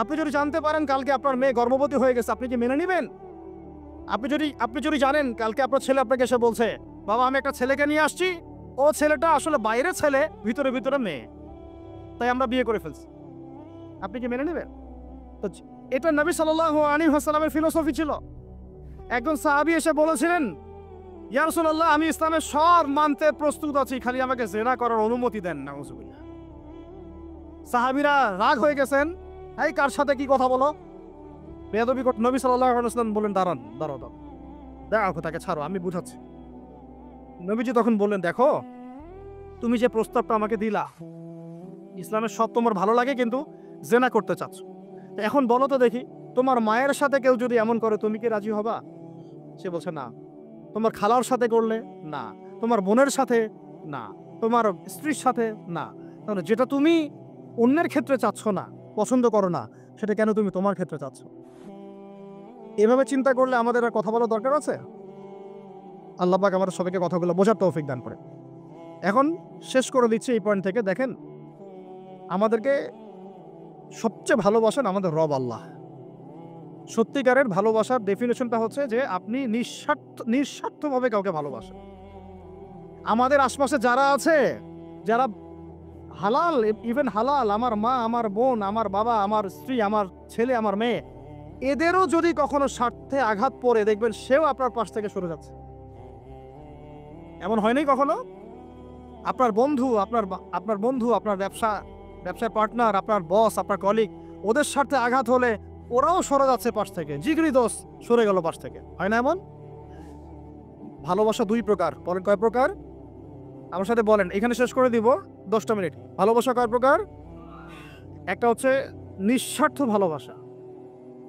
আপনি যদি জানতে পারেন কালকে আপনার মেয়ে গর্ভবতী হয়ে গেছে, আপনি কি মেনে নিবেন? আপনি যদি জানেন কালকে আপনার ছেলে আপনাকে এসে বলছে বাবা আমি একটা ছেলেকে নিয়ে আসছি, ও ছেলেটা আসলে বাইরের ছেলে, ভিতরে ভিতরে মেয়ে, তাই আমরা বিয়ে করে ফেলছি, আপনি কি মেনে নেবেন? তো এটা নবী সাল্লাল্লাহু আলাইহি ওয়াসাল্লামের ফিলোসফি ছিল। একজন সাহাবী এসে বলেছিলেন ইয়া রাসূলুল্লাহ আমি ইসলামের সব মানতে প্রস্তুত আছি, খালি আমাকে জিনা করার অনুমতি দেন। নাউজুবিল্লাহ। সাহাবীরা রাগ হয়ে গেছেন, এই কার সাথে কি কথা বলো, বেয়াদবি করতে। নবী সাল্লাল্লাহু আলাইহি ওয়াসাল্লাম বলেন দাঁড়াও, দেখো তাকে ছাড়ো, আমি বুঝাচ্ছি। নবীজি তখন বললেন দেখো তুমি যে প্রস্তাবটা আমাকে দিলা, ইসলামের সব তোমার ভালো লাগে, কিন্তু জেনা করতে চাচ্ছ, এখন বলো তো দেখি তোমার মায়ের সাথে কেউ যদি এমন করে তুমি কি রাজি হবা? সে বলছে না। তোমার খালার সাথে করলে না, তোমার বোনের সাথে না, তোমার স্ত্রীর সাথে না, তাহলে যেটা তুমি অন্যের ক্ষেত্রে চাচ্ছ না, পছন্দ করো না, সেটা কেন তুমি তোমার ক্ষেত্রে চাচ্ছ? এভাবে চিন্তা করলে আমাদের আর কথা বলার দরকার আছে? আল্লাহ পাক আমাদের সবাইকে কথাগুলো বোঝার তৌফিক দান করে। এখন শেষ করে দিচ্ছি এই পয়েন্ট থেকে। দেখেন, আমাদেরকে সবচেয়ে ভালোবাসেন আমাদের রব আল্লাহ। সত্যিকারের ভালোবাসার ডেফিনেশনটা হচ্ছে যে আপনি নিঃস্বার্থভাবে কাউকে ভালোবাসেন। আমাদের আশপাশে যারা আছে, যারা হালাল, ইভেন হালাল, আমার মা, আমার বোন, আমার বাবা, আমার স্ত্রী, আমার ছেলে, আমার মেয়ে, এদেরও যদি কখনো স্বার্থে আঘাত পড়ে, দেখবেন সেও আপনার পাশ থেকে সরে যাচ্ছে। এমন হয়নি কখনো? আপনার বন্ধু, আপনার ব্যবসার পার্টনার, আপনার বস, আপনার কলিগ, ওদের স্বার্থে আঘাত হলে ওরাও সরে যাচ্ছে পাশ থেকে। জিগরি দোষ সরে গেল পাশ থেকে, হয় না এমন? ভালোবাসা দুই প্রকার। বলেন কয় প্রকার? আমার সাথে বলেন, এখানে শেষ করে দিব 10টা মিনিট। ভালোবাসা কয় প্রকার? একটা হচ্ছে নিঃস্বার্থ ভালোবাসা।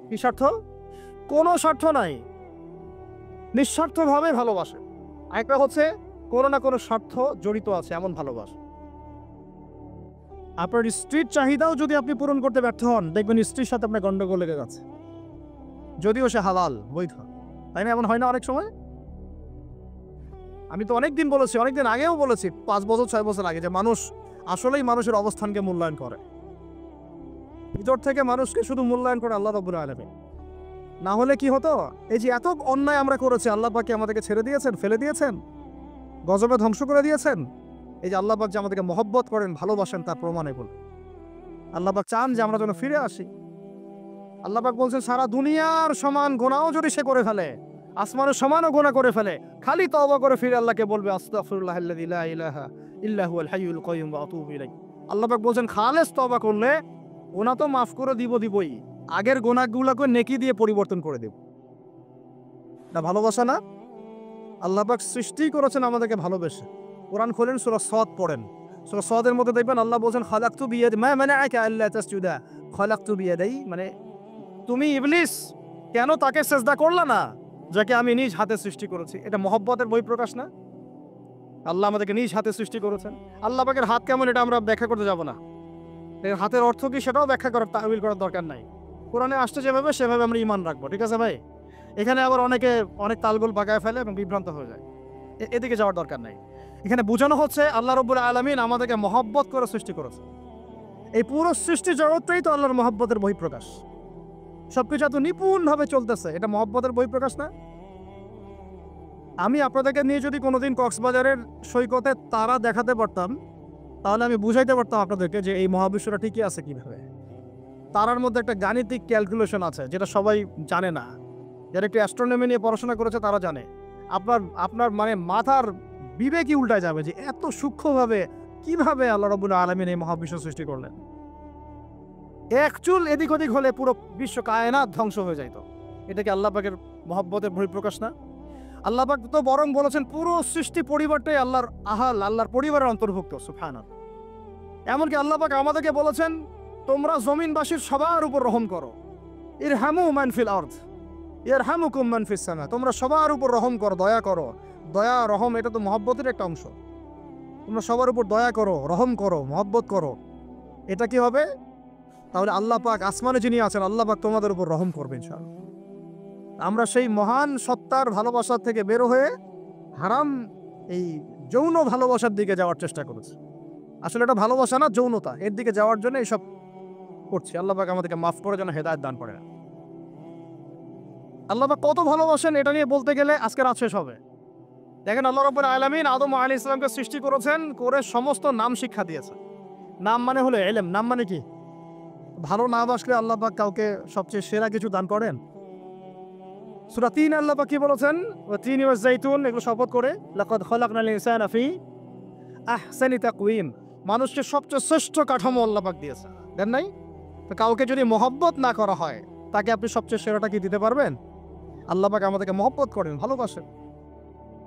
কি স্বার্থ? কোনো স্বার্থ নাই, নিঃস্বার্থভাবে ভালোবাসে। আরেকটা হচ্ছে কোনো না কোনো স্বার্থ জড়িত আছে এমন ভালোবাসা। আপনার স্ত্রীর চাহিদাও যদি আপনি পূরণ করতে ব্যর্থ হন, দেখবেন স্ত্রীর সাথে আপনার গন্ডগোল লেগে গেছে, যদিও সে হালাল, বৈধ। তাই না? এমন হয় না অনেক সময়? আমি তো অনেকদিন বলেছি, অনেকদিন আগেও বলেছি, 5 বছর 6 বছর আগে, যে মানুষ আসলেই মানুষের অবস্থানকে মূল্যায়ন করে। ভিতর থেকে মানুষকে শুধু মূল্যায়ন করে আল্লাহ রাব্বুল আলামিন। না হলে কি হতো? এই যে এত অন্যায় আমরা করেছি, আল্লাহ পাক কি আমাদেরকে ছেড়ে দিয়েছেন, ফেলে দিয়েছেন, গজবে ধ্বংস করে দিয়েছেন? এই যে আল্লাহ পাক যে আমাদেরকে মহব্বত করেন, ভালোবাসেন, তার প্রমাণ এগুলো। আল্লাহ পাক চান যে আমরা যেন ফিরে আসি। আল্লাহ পাক বলছেন, সারা দুনিয়ার সমান গুনাহও যদি সে করে ফেলে, আসমানের সমানও গুনাহ করে ফেলে, খালি তওবা করে ফিরে আল্লাহকে বলবে, আস্তাগফিরুল্লাহাল্লাযী লা ইলাহা ইল্লা হুয়াল হাইয়ুল কাইয়্যুম ওয়া আতুবু ইলাইহি। আল্লাহ পাক বলছেন, খালেস তওবা করলে গুনাহ তো মাফ করে দিবই, আগের গুনাহগুলোকে নেকি দিয়ে পরিবর্তন করে দেব। না ভালোবাসা না? আল্লাহ পাক সৃষ্টি করেছেন আমাদেরকে ভালোবেসে। কোরআন খোলেন, সূরা সদ পড়েন। সূরা সদের মধ্যে দেখবেন আল্লাহ বলছেন, খালাকতু বিয়াদি মা মানাআকা আল্লা তাসজুদা খালাকতু বিয়াদাই, মানে তুমি ইবলিস কেন তাকে সেজদা করলা না যাকে আমি নিজ হাতে সৃষ্টি করেছি? এটা মহব্বতের বহিঃপ্রকাশ না? আল্লাহ আমাদেরকে নিজ হাতে সৃষ্টি করেছেন। আল্লাহ পাকের হাত কেমন এটা আমরা ব্যাখ্যা করতে যাব না। এর হাতের অর্থ কি সেটাও ব্যাখ্যা করার, তাওয়িল করার দরকার নাই। কোরআনে আসছে যেভাবে সেভাবে আমরা ঈমান রাখবো, ঠিক আছে ভাই? এখানে আবার অনেকে অনেক তালগোল বাগায় ফেলে এবং বিভ্রান্ত হয়ে যায়। এদিকে যাওয়ার দরকার নাই। এখানে বোঝানো হচ্ছে আল্লাহ রাব্বুল আলামিন আমাদেরকে মহব্বত করে সৃষ্টি করেছে। এই পুরো সৃষ্টি জগৎটাই তো আল্লাহর মহব্বতের বহিঃপ্রকাশ। সবকিছু এত নিপুণভাবে চলতেছে, এটা মহব্বতের বহিঃপ্রকাশ না? আমি আপনাদেরকে নিয়ে যদি কোনোদিন কক্সবাজারের সৈকতে তারা দেখাতে পারতাম, তাহলে আমি বুঝাইতে পারতাম আপনাদেরকে যে এই মহাবিশ্বটা ঠিকই আছে কিভাবে। তারার মধ্যে একটা গাণিতিক ক্যালকুলেশন আছে যেটা সবাই জানে না। যারা একটু অ্যাস্ট্রোনমি নিয়ে পড়াশোনা করেছে তারা জানে। আপনার মানে মাথার বিবেকই উল্টায় যাবে যে এত সূক্ষ্মভাবে কিভাবে আল্লাহ রাব্বুল আলামিন এই মহাবিশ্ব সৃষ্টি করলেন। এক চুল এদিক ওদিক হলে পুরো বিশ্ব কায়নাত ধ্বংস হয়ে যাইতো। এটা কি আল্লাহ পাকের মহব্বতের বহিঃপ্রকাশ না? আল্লাহ পাক তো বরং বলেছেন পুরো সৃষ্টি পরিবারটাই আল্লাহর আহাল, আল্লাহর পরিবারের অন্তর্ভুক্ত। সুবহানাল্লাহ। এমনকি আল্লাহ পাক আমাদেরকে বলেছেন, তোমরা জমিনবাসীর সবার উপর রহম করো। ইরহামু মান ফিল আরদ ইয়ারহামুকুম মান ফিস সামা। তোমরা সবার উপর রহম করো, দয়া করো। দয়া, রহম এটা তো মহব্বতের একটা অংশ। তোমরা সবার উপর দয়া করো, রহম করো, মহব্বত করো। এটা কি হবে? তাহলে আল্লাহ পাক আসমানে যিনি আছেন, আল্লাহ পাক তোমাদের উপর রহম করবেন ইনশাআল্লাহ। আমরা সেই মহান সত্তার ভালোবাসার থেকে বের হয়ে হারাম এই যৌন ভালোবাসার দিকে যাওয়ার চেষ্টা করেছি। আসলে এটা ভালোবাসা না, যৌনতা। এর দিকে যাওয়ার জন্য এইসব করছি। আল্লাহ পাক আমাদেরকে মাফ করে যেন হেদায়েত দান করেন। আল্লাহ পাক কত ভালোবাসেন এটা নিয়ে বলতে গেলে আজকে রাত শেষ হবে। দেখেন, আল্লাহ রাব্বুল আলামিন আদম আলাইহিস সালামকে সৃষ্টি করেছেন, করে সমস্ত নাম শিক্ষা দিয়েছেন। নাম মানে হলো ইলম। নাম মানে কি? ভালো না বাসলে আল্লাহ পাক কাউকে সবচেয়ে সেরা কিছু দান করেন? সূরা ৩ আল্লাহ পাক কি বলেছেন? ওয়া তিন ওয়া যাইতুন, এগুলো শপথ করে, লাকাদ খালাকনাল ইনসানা ফি আহসানি তাকওয়িম। মানুষকে সবচেয়ে শ্রেষ্ঠ কাঠামো আল্লাহ পাক দিয়েছেন, দেন নাই? তো কাউকে যদি মহব্বত না করা হয়, তাকে আপনি সবচেয়ে সেরাটা কি দিতে পারবেন? আল্লাহ পাক আমাদেরকে মহব্বত করেন, ভালোবাসেন,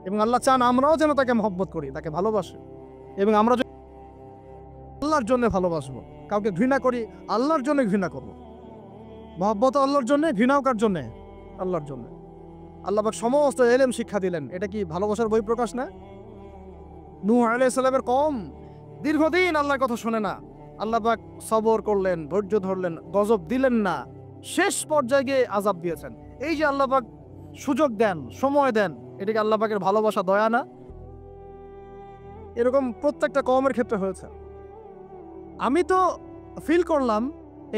এবং আল্লাহ চান আমরাও যেন তাকে মহব্বত করি, তাকে ভালোবাসি। এবং আমরা আল্লাহর জন্য ভালোবাসবো। কাউকে ঘৃণা করি, আল্লাহর জন্য ঘৃণা করব। মহব্বত আল্লাহর জন্য, ঘৃণাও কার জন্য? আল্লাহর জন্য। আল্লাহ পাক সমস্ত ইলম শিক্ষা দিলেন, এটা কি ভালোবাসার বহিঃপ্রকাশ না? নূহ আলাইহিস সালামের কওম দীর্ঘদিন আল্লাহর কথা শুনে না, আল্লাহ পাক সবর করলেন, ধৈর্য ধরলেন, গজব দিলেন না, শেষ পর্যায়ে গিয়ে আযাব দিয়েছেন। এই যে আল্লাহ পাক সুযোগ দেন, সময় দেন, এটা কি আল্লাহ পাকের ভালোবাসা, দয়া না? এরকম প্রত্যেকটা কওমের ক্ষেত্রে হয়েছে। আমি তো ফিল করলাম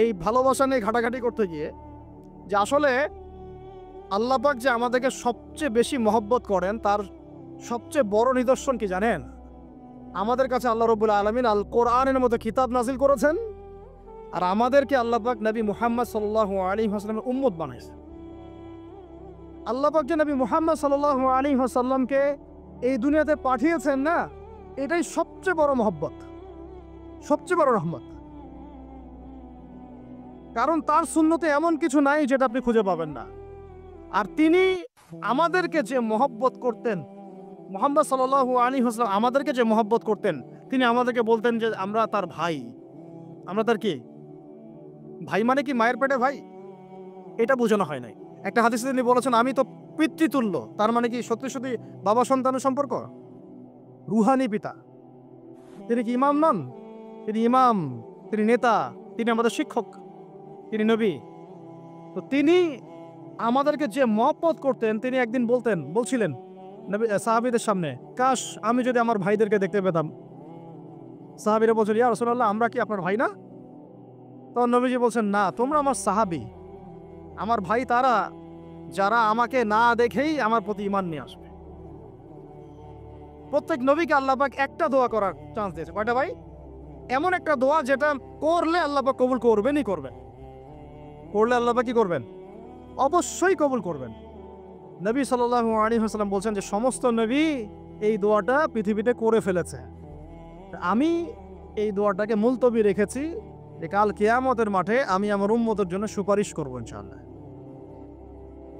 এই ভালোবাসা নিয়ে ঘাটাঘাটি করতে গিয়ে যে আসলে আল্লাহ পাক যে আমাদেরকে সবচেয়ে বেশি মহব্বত করেন তার সবচেয়ে বড় নিদর্শন কি জানেন? আমাদের কাছে আল্লাহ রাব্বুল আলামিন আল কোরআনের মতো কিতাব নাজিল করেছেন, আর আমাদেরকে আল্লাহ পাক নবী মুহাম্মদ সাল্লাল্লাহু আলাইহি ওয়াসাল্লামের উম্মত বানাইছে। আল্লাহ পাক যে নবী মুহাম্মদ সাল্লাল্লাহু আলাইহি ওয়াসাল্লামকে এই দুনিয়াতে পাঠিয়েছেন না, এটাই সবচেয়ে বড় মহব্বত, সবচেয়ে বড় রহমত। কারণ তার সুন্নতে এমন কিছু নাই যেটা আপনি খুঁজে পাবেন না। আর তিনি আমাদেরকে যে মহব্বত করতেন, মুহাম্মদ সাল্লাল্লাহু আলাইহি ওয়াসাল্লাম আমাদেরকে যে মহব্বত করতেন, তিনি আমাদেরকে বলতেন যে আমরা তার ভাই। আমরা তার কি ভাই? মানে কি মায়ের পেটে ভাই? এটা বোঝানো হয় নাই। একটা হাদিসে তিনি বলেছেন আমি তো পিতৃতুল্য। তার মানে কি সত্যি সত্যি বাবা সন্তানের সম্পর্ক? রুহানি পিতা। তিনি কি ইমাম নন? তিনি ইমাম, তিনি নেতা, তিনি আমাদের শিক্ষক, তিনি নবী। তো তিনি আমাদেরকে যে মহব্বত করতেন, তিনি একদিন বলছিলেন নবী সাহাবীদের সামনে, কাশ আমি যদি আমার ভাইদেরকে দেখতে পেতাম। সাহাবীরা বলছেন ইয়া রাসূলুল্লাহ আমরা কি আপনার ভাই না? তখন নবীজি বলছেন না, তোমরা আমার সাহাবী। আমার ভাই তারা যারা আমাকে না দেখেই আমার প্রতি ঈমান নিয়ে আসবে। প্রত্যেক নবীকে আল্লাহ পাক একটা দোয়া করার চান্স দিয়েছে। কয়টা ভাই? এমন একটা দোয়া যেটা করলে আল্লাহ পাক কবুল করবেনই করবেন। করলে আল্লাহ পাক কি করবেন? অবশ্যই কবুল করবেন। নবী সাল্লাল্লাহু আলাইহি ওয়াসাল্লাম বলছেন যে সমস্ত নবী এই দোয়াটা পৃথিবীতে করে ফেলেছে। আমি এই দোয়াটাকে মুলতবি রেখেছি যে কাল কিয়ামতের মাঠে আমি আমার উম্মতের জন্য সুপারিশ করব ইনশাআল্লাহ।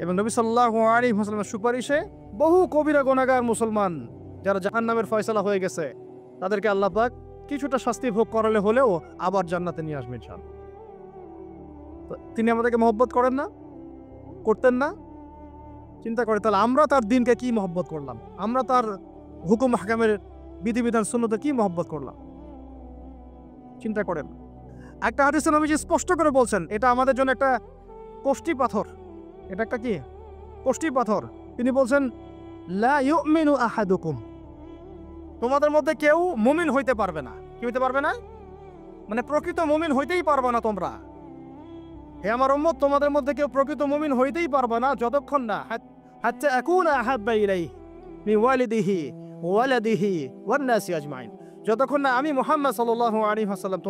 এবং নবী সাল্লাল্লাহু আলাইহি ওয়াসাল্লামের সুপারিশে বহু কবিরা গুনাহগার মুসলমান যারা জাহান্নামের ফয়সালা হয়ে গেছে তাদেরকে আল্লাহ পাক কিছুটা শাস্তি ভোগ করালে হলেও আবার জান্নাতে নিয়ে আসবেন ইনশাআল্লাহ। তো তিনি আমাদেরকে মহব্বত করেন না? করতেন না? চিন্তা করে তাহলে আমরা তার দিনকে কি মহব্বত করলাম? আমরা তার হুকুম হাকামের বিধিবিধান সুন্নতে কি মহব্বত করলাম? চিন্তা করেন। একটা হাদিসে নবীজি স্পষ্ট করে বলছেন এটা আমাদের জন্য একটা কষ্টি পাথর। এটা একটা কি? কষ্টি পাথর। তিনি বলছেন লা ইউমিনু আহাদুকুম, তোমাদের মধ্যে কেউ মুমিন হইতে পারবে না। কি হইতে পারবে না? মানে প্রকৃত মুমিন হইতেই পারবে না তোমরা। হে আমার উম্মত, তোমাদের মধ্যে কেউ প্রকৃত মুমিন হইতেই পারবে না যতক্ষণ না হাত্তা আকুনা আহাব্বা ইলাইহি মিন ওয়ালিদিহি ওয়ালাদিহি ওয়ান নাসি আজমাইন, যতক্ষণ না আমি মুহাম্মদ সাল্লাল্লাহু আলাইহি ওয়াসাল্লাম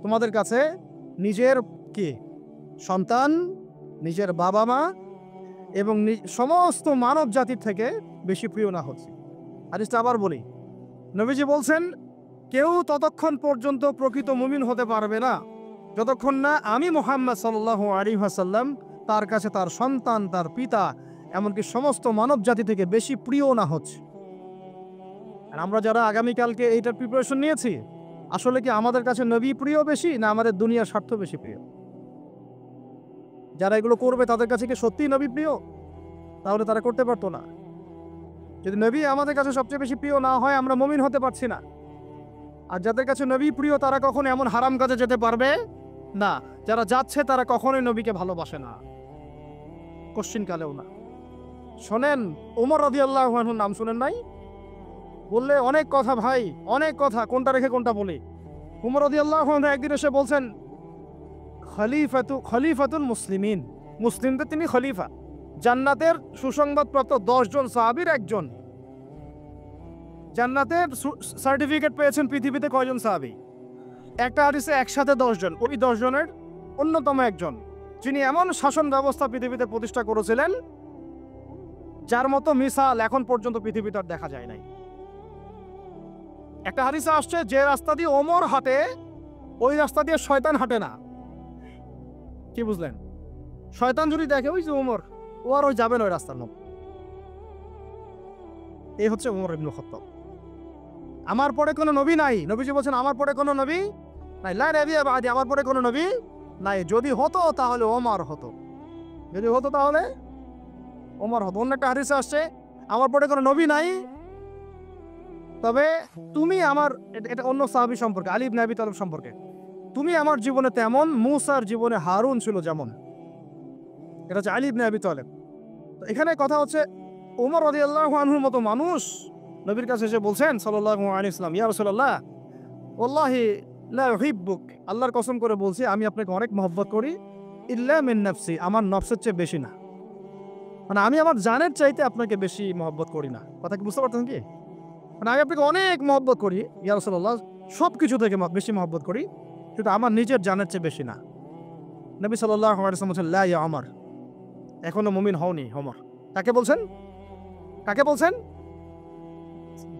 তোমাদের কাছে নিজের কি সন্তান, নিজের বাবা মা এবং সমস্ত মানব জাতির থেকে বেশি প্রিয় না হচ্ছে। হাদিসটা আবার বলি, নবীজি বলছেন কেউ ততক্ষণ পর্যন্ত প্রকৃত মুমিন হতে পারবে না যতক্ষণ না আমি মুহাম্মদ সাল্লাল্লাহু আলাইহি ওয়াসাল্লাম তার কাছে তার সন্তান, তার পিতা, এমনকি সমস্ত মানব জাতি থেকে বেশি প্রিয় না হচ্ছে। আর আমরা যারা আগামীকালকে এইটার প্রিপারেশন নিয়েছি, আসলে কি আমাদের কাছে নবী প্রিয় বেশি না আমাদের দুনিয়ার স্বার্থ বেশি প্রিয়? যারা এগুলো করবে তাদের কাছে কি সত্যিই নবী প্রিয়? তাহলে তারা করতে পারতো না। যদি নবী আমাদের কাছে সবচেয়ে বেশি প্রিয় না হয়, আমরা মুমিন হতে পারছি না। আর যাদের কাছে নবী প্রিয় তারা কখনো এমন হারাম কাজে যেতে পারবে না। যারা যাচ্ছে তারা কখনোই নবীকে ভালোবাসে না, কোশ্চিন কালেও না। শোনেন, ওমর রাদিয়াল্লাহু আনহুর নাম শুনেন নাই? বললে অনেক কথা ভাই, অনেক কথা, কোনটা রেখে কোনটা বলি। ওমর রাদিয়াল্লাহু আনহু একদিন এসে বলছেন খলিফাতুল মুসলিমিন, মুসলিমদের তিনি খলিফা। জান্নাতের সুসংবাদপ্রাপ্ত 10 জন সাহাবীর একজন। জান্নাতের সার্টিফিকেট পেয়েছেন পৃথিবীতে কয়জন সাহাবী? একটা হাদিসে একসাথে 10 জন। ওই 10 জনের অন্যতম একজন, যিনি এমন শাসন ব্যবস্থা পৃথিবীতে প্রতিষ্ঠা করেছিলেন যার মতো মিসাল এখন পর্যন্ত পৃথিবীতে আর দেখা যায় নাই। একটা হাদিসে আসছে যে রাস্তা দিয়ে ওমর হাঁটে ওই রাস্তা দিয়ে শয়তান হাঁটে না। কি বুঝলেন? শয়তান যদি দেখে ওই যে ওমর, ও আর ওই যাবে না ওই রাস্তার মধ্যে। এই হচ্ছে ওমর ইবনে খাত্তাব। আমার পরে কোনো নবী নাই। নবীজি বলছেন আমার পরে কোনো নবী নাই। লা নবিয়্যা বাদি, আমার পরে কোনো নবী নাই। যদি হতো তাহলে ওমর হতো, যদি হতো তাহলে ওমর হতো। অন্য একটা হাদিসে আসছে আমার পরে কোনো নবী নাই, তবে তুমি আমার, এটা অন্য সাহাবী সম্পর্কে, আলী ইবনে আবি তালিব সম্পর্কে, তুমি আমার জীবনে তেমন মূসার জীবনে হারুন ছিল যেমন। এটা হচ্ছে আলী ইবনে আবি তালিব। তো এখানে কথা হচ্ছে ওমর রাদিয়াল্লাহু আনহুর মতো মানুষ নবীর কাছে এসে বলছেন সাল্লাল্লাহু আলাইহি ওয়াসাল্লাম, ইয়া রাসূলুল্লাহ ওয়াল্লাহি লা উহিব্বুক, আল্লাহর কসম করে বলছি আমি আপনাকে অনেক মহব্বত করি, ইল্লা মিন নাফসি, আমার নফসের চেয়ে বেশি না। মানে আমি আমার জানের চাইতে আপনাকে বেশি মহব্বত করি না। কথা কি বুঝতে পারতেন কি? মানে আমি আপনাকে অনেক মহব্বত করি ইয়া রাসূলুল্লাহ, সব কিছু থেকে বেশি মহব্বত করি, কিন্তু আমার নিজের জানের চেয়ে বেশি না। নবী সাল্লাল্লাহু আলাইহি ওয়াসাল্লাম বলছেন, লা ইয়া ওমর, এখনো মুমিন হওনি ওমর। কাকে বলছেন? কাকে বলছেন?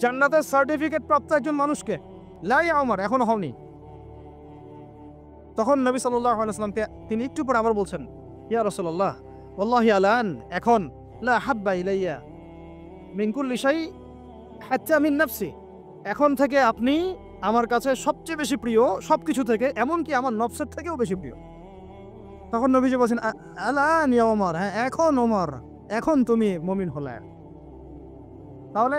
জান্নাতের সার্টিফিকেট প্রাপ্ত একজন মানুষকে। লা ইয়া ওমর, এখনো হওনি। তখন নবী সাল্লাল্লাহু আলাইহি ওয়াসাল্লামকে তিনি একটু পরে আবার বলছেন, ইয়া রাসূলুল্লাহ ওয়াল্লাহি আলান, এখন লা হাব্বা ইলাইয়া মিন কুল্লি শাই হাত্তা মিন নাফসি, এখন থেকে আপনি আমার কাছে সবচেয়ে বেশি প্রিয় সবকিছু থেকে, এমনকি আমার নফসের থেকেও বেশি প্রিয়। তখন নবীজি বলছেন, আলান ইয়া ওমর, হ্যাঁ এখন ওমর, এখন তুমি মুমিন হলে। তাহলে